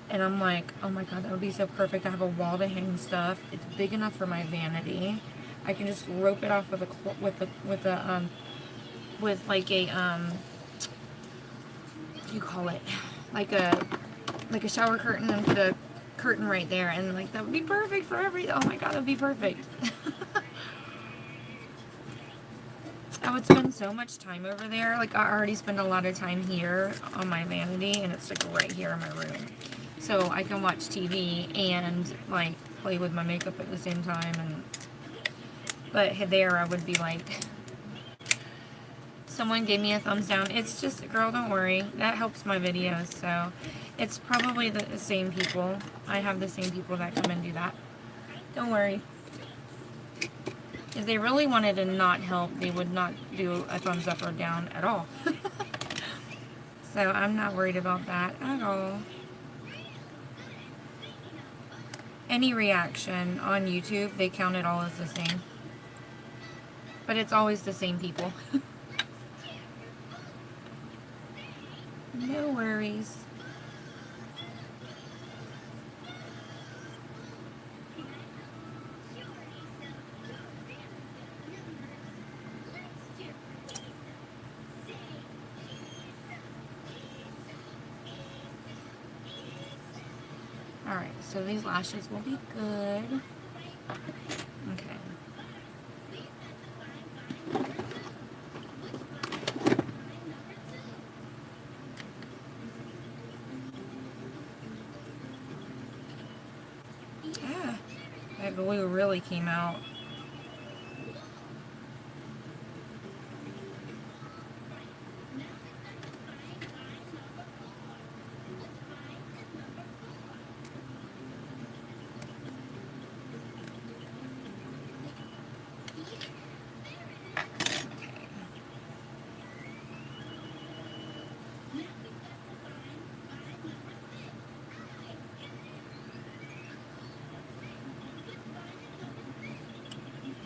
And I'm like, oh my god, that would be so perfect. I have a wall to hang stuff. It's big enough for my vanity. I can just rope it off with like a what do you call it? Like a shower curtain, and put a curtain right there, and like that would be perfect for oh my god, that would be perfect. I would spend so much time over there. Like, I already spend a lot of time here on my vanity, and it's like right here in my room. So I can watch TV and like play with my makeup at the same time. But there I would be like, someone gave me a thumbs down. It's just, girl, don't worry. That helps my videos. So it's probably the same people. I have the same people that come and do that. Don't worry. If they really wanted to not help, they would not do a thumbs up or down at all. So I'm not worried about that at all. Any reaction on YouTube, they count it all as the same. But it's always the same people. No worries. Alright, so these lashes will be good. Okay. Yeah, that glue really came out.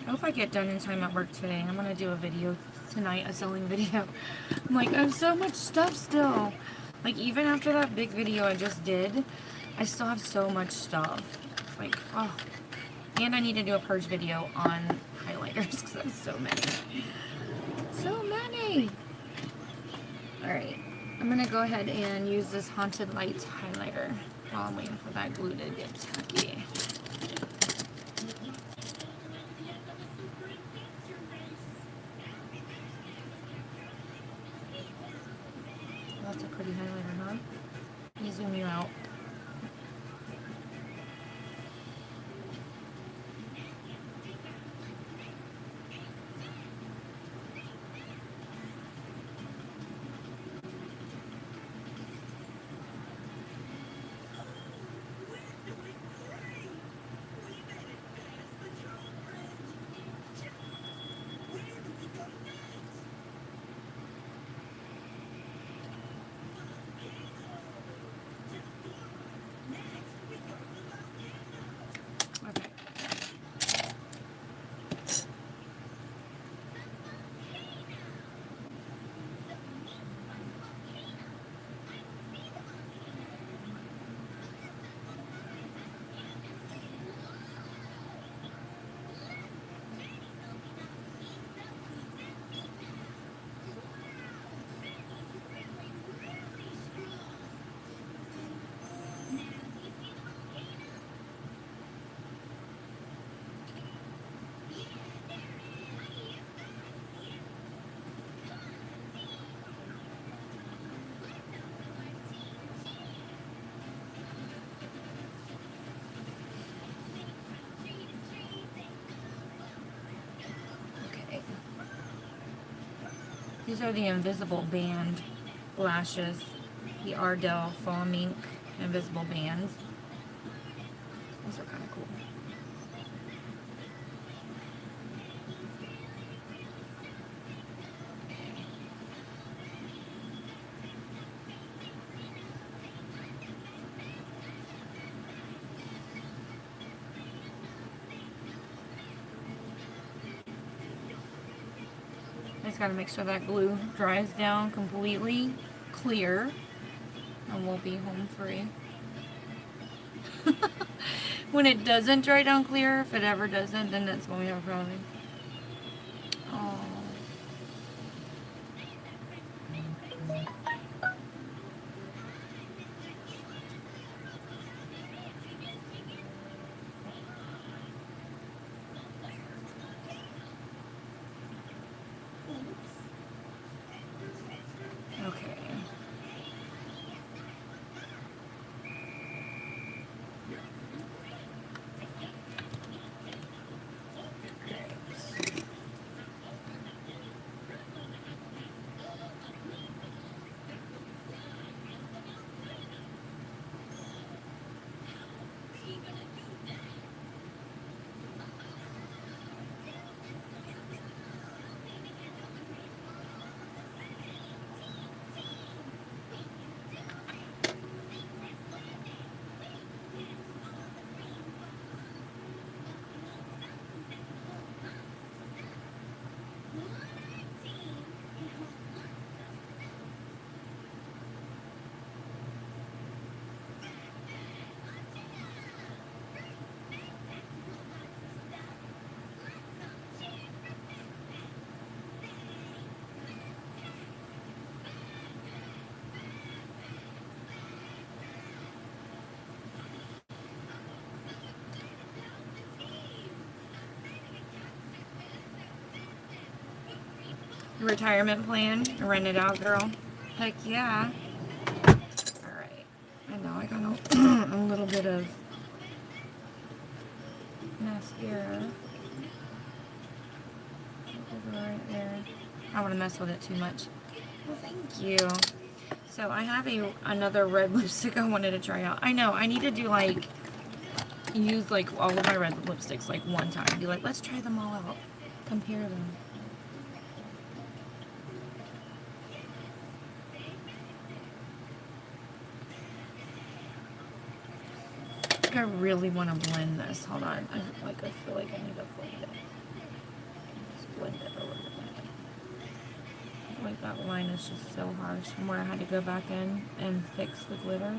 I hope I get done in time at work today. I'm gonna do a video tonight, a sewing video. I'm like, I have so much stuff still. Like, even after that big video I just did, I still have so much stuff. Like, oh. And I need to do a purge video on highlighters because I have so many. So many! Alright, I'm gonna go ahead and use this Haunted Lights highlighter while I'm waiting for that glue to get tacky. That's a pretty highlighter, huh? Let me zoom you out. Okay. These are the Invisible Band lashes. The Ardell Fall Mink Invisible Bands. These are kind of cool. I just gotta make sure that glue dries down completely clear, and we'll be home free. When it doesn't dry down clear, if it ever doesn't, then that's when we have a problem. Oh. Retirement plan, rent it out, girl. Heck yeah. Alright. I know I got a little bit of mascara. Right there. I don't want to mess with it too much. Well, thank you. So I have another red lipstick I wanted to try out. I know, I need to do like, use like all of my red lipsticks like one time. Be like, let's try them all out. Compare them. I really want to blend this. Hold on. I feel like I need to blend it. Just blend it a little bit. I feel like that line is just so harsh from where I had to go back in and fix the glitter.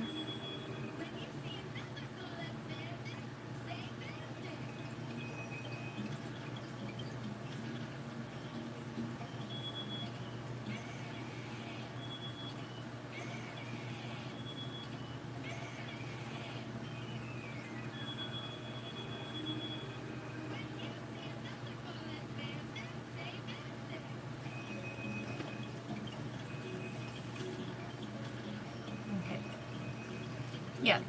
Yeah.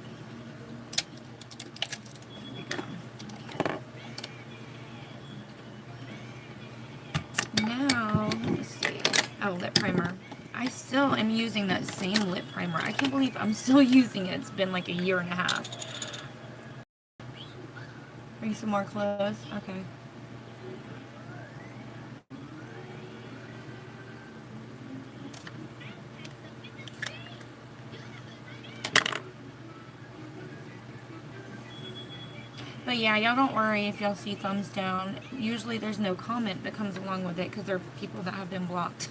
Now, let's see. Oh, lip primer. I still am using that same lip primer. I can't believe I'm still using it. It's been like a year and a half. Bring some more clothes? Okay. But yeah, y'all don't worry if y'all see thumbs down. Usually there's no comment that comes along with it because they're people that have been blocked.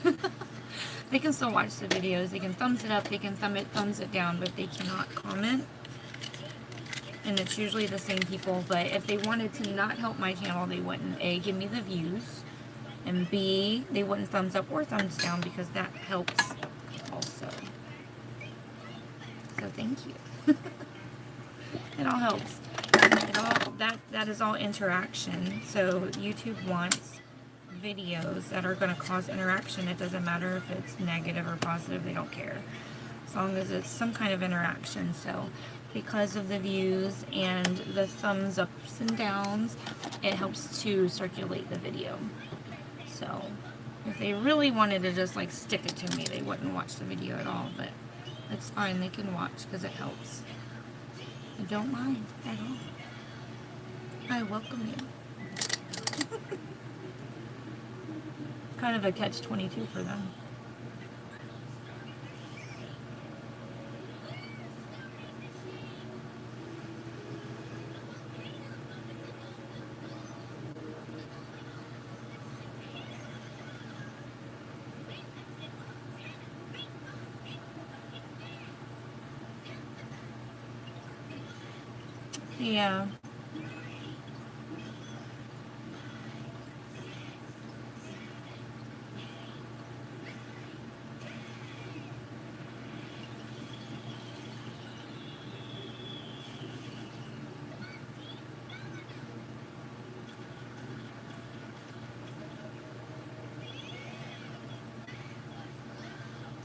They can still watch the videos. They can thumbs it up, they can thumbs it down, but they cannot comment. And it's usually the same people. But if they wanted to not help my channel, they wouldn't A, give me the views, and B, they wouldn't thumbs up or thumbs down because that helps also. So thank you. It all helps. That is all interaction. So YouTube wants videos that are going to cause interaction. It doesn't matter if it's negative or positive, they don't care, as long as it's some kind of interaction. So because of the views and the thumbs ups and downs, it helps to circulate the video. So if they really wanted to just like stick it to me, they wouldn't watch the video at all, but it's fine, they can watch because it helps. I don't mind at all. I welcome you. Kind of a catch-22 for them. Yeah.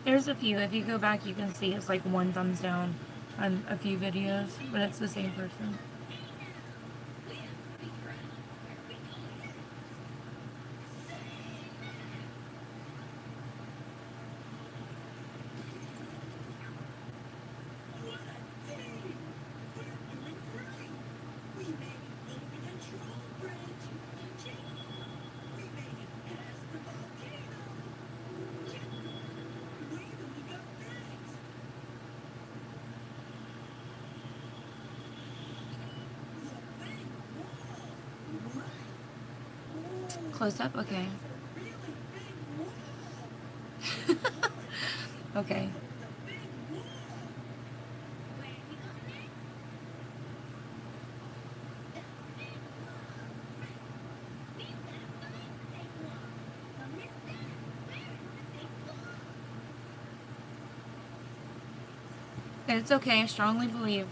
There's a few. If you go back, you can see it's like one thumbs down on a few videos, but it's the same person. Close up? Okay. Okay. It's okay. I strongly believe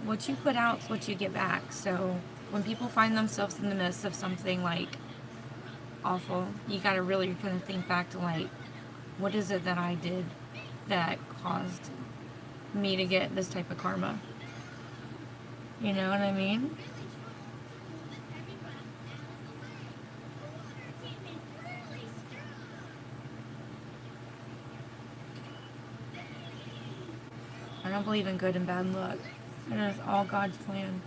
what you put out is what you get back. So when people find themselves in the midst of something like awful. You gotta really kind of think back to like, what is it that I did that caused me to get this type of karma? You know what I mean? I don't believe in good and bad luck. It is all God's plan.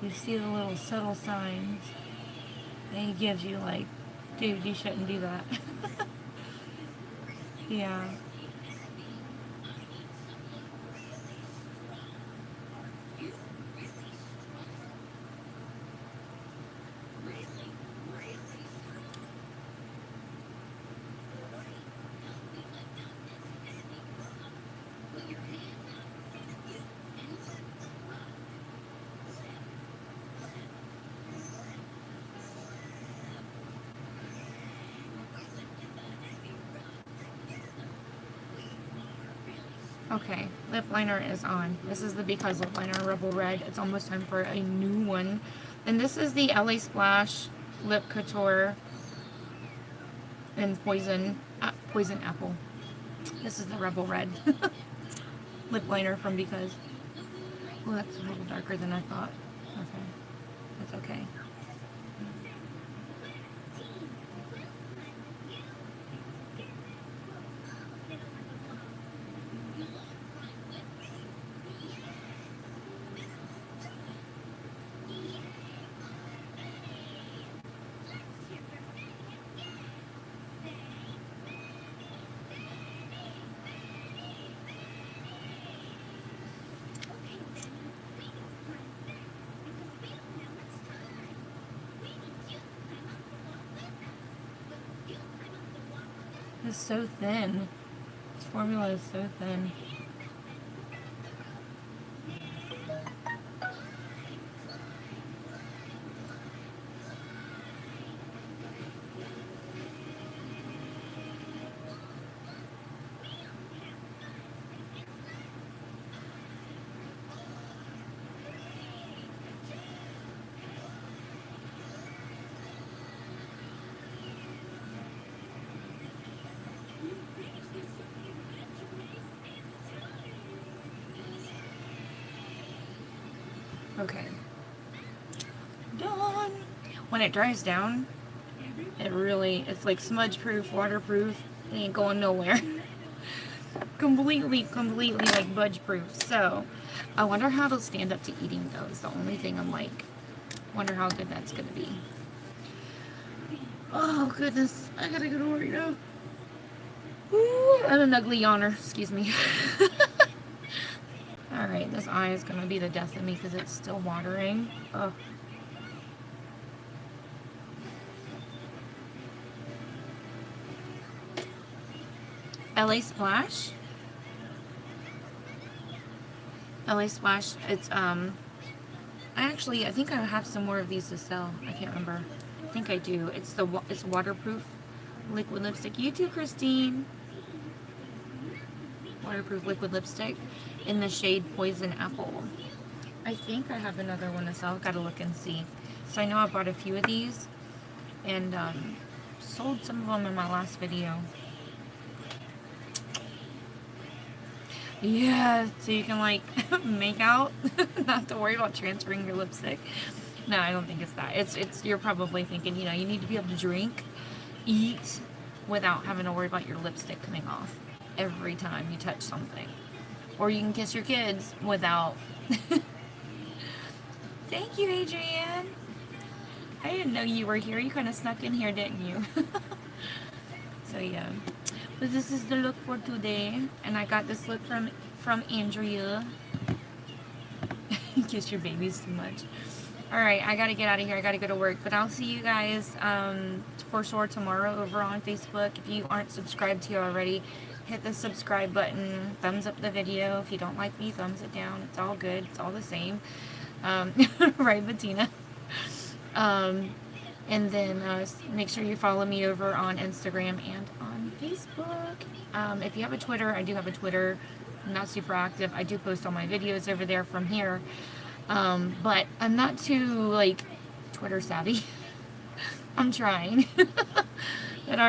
You see the little subtle signs that He gives you, like, dude, you shouldn't do that. Yeah. Okay, lip liner is on. This is the Because lip liner, Rebel Red. It's almost time for a new one. And this is the LA Splash Lip Couture in Poison Apple. This is the Rebel Red lip liner from Because. Oh, that's a little darker than I thought. Okay, that's okay. It's so thin. This formula is so thin. Okay. Done. When it dries down, it's like smudge proof, waterproof. It ain't going nowhere. completely like budge proof. So, I wonder how it'll stand up to eating though. Is the only thing I'm like, wonder how good that's gonna be. Oh goodness, I gotta go to work now. Ooh, and an ugly yawner, excuse me. Alright, this eye is going to be the death of me because it's still watering. Ugh. LA Splash. LA Splash, it's, I think I have some more of these to sell. I can't remember. I think I do. It's waterproof liquid lipstick. You too, Christine. Waterproof liquid lipstick in the shade Poison Apple. I think I have another one to sell. I've got to look and see. So I know I bought a few of these and sold some of them in my last video. Yeah, so you can like make out, not have to worry about transferring your lipstick. No, I don't think it's that. It's you're probably thinking, you need to be able to drink, eat without having to worry about your lipstick coming off every time you touch something. Or you can kiss your kids without... Thank you, Adrienne. I didn't know you were here. You kind of snuck in here, didn't you? So, yeah. But this is the look for today. And I got this look from Andrea. Kiss your babies too much. Alright, I gotta get out of here. I gotta go to work. But I'll see you guys for sure tomorrow over on Facebook. If you aren't subscribed to already, hit the subscribe button, thumbs up the video. If you don't like me, thumbs it down. It's all good. It's all the same. Right, Bettina? And then make sure you follow me over on Instagram and on Facebook. If you have a Twitter, I do have a Twitter. I'm not super active. I do post all my videos over there from here. But I'm not too, like, Twitter savvy. I'm trying.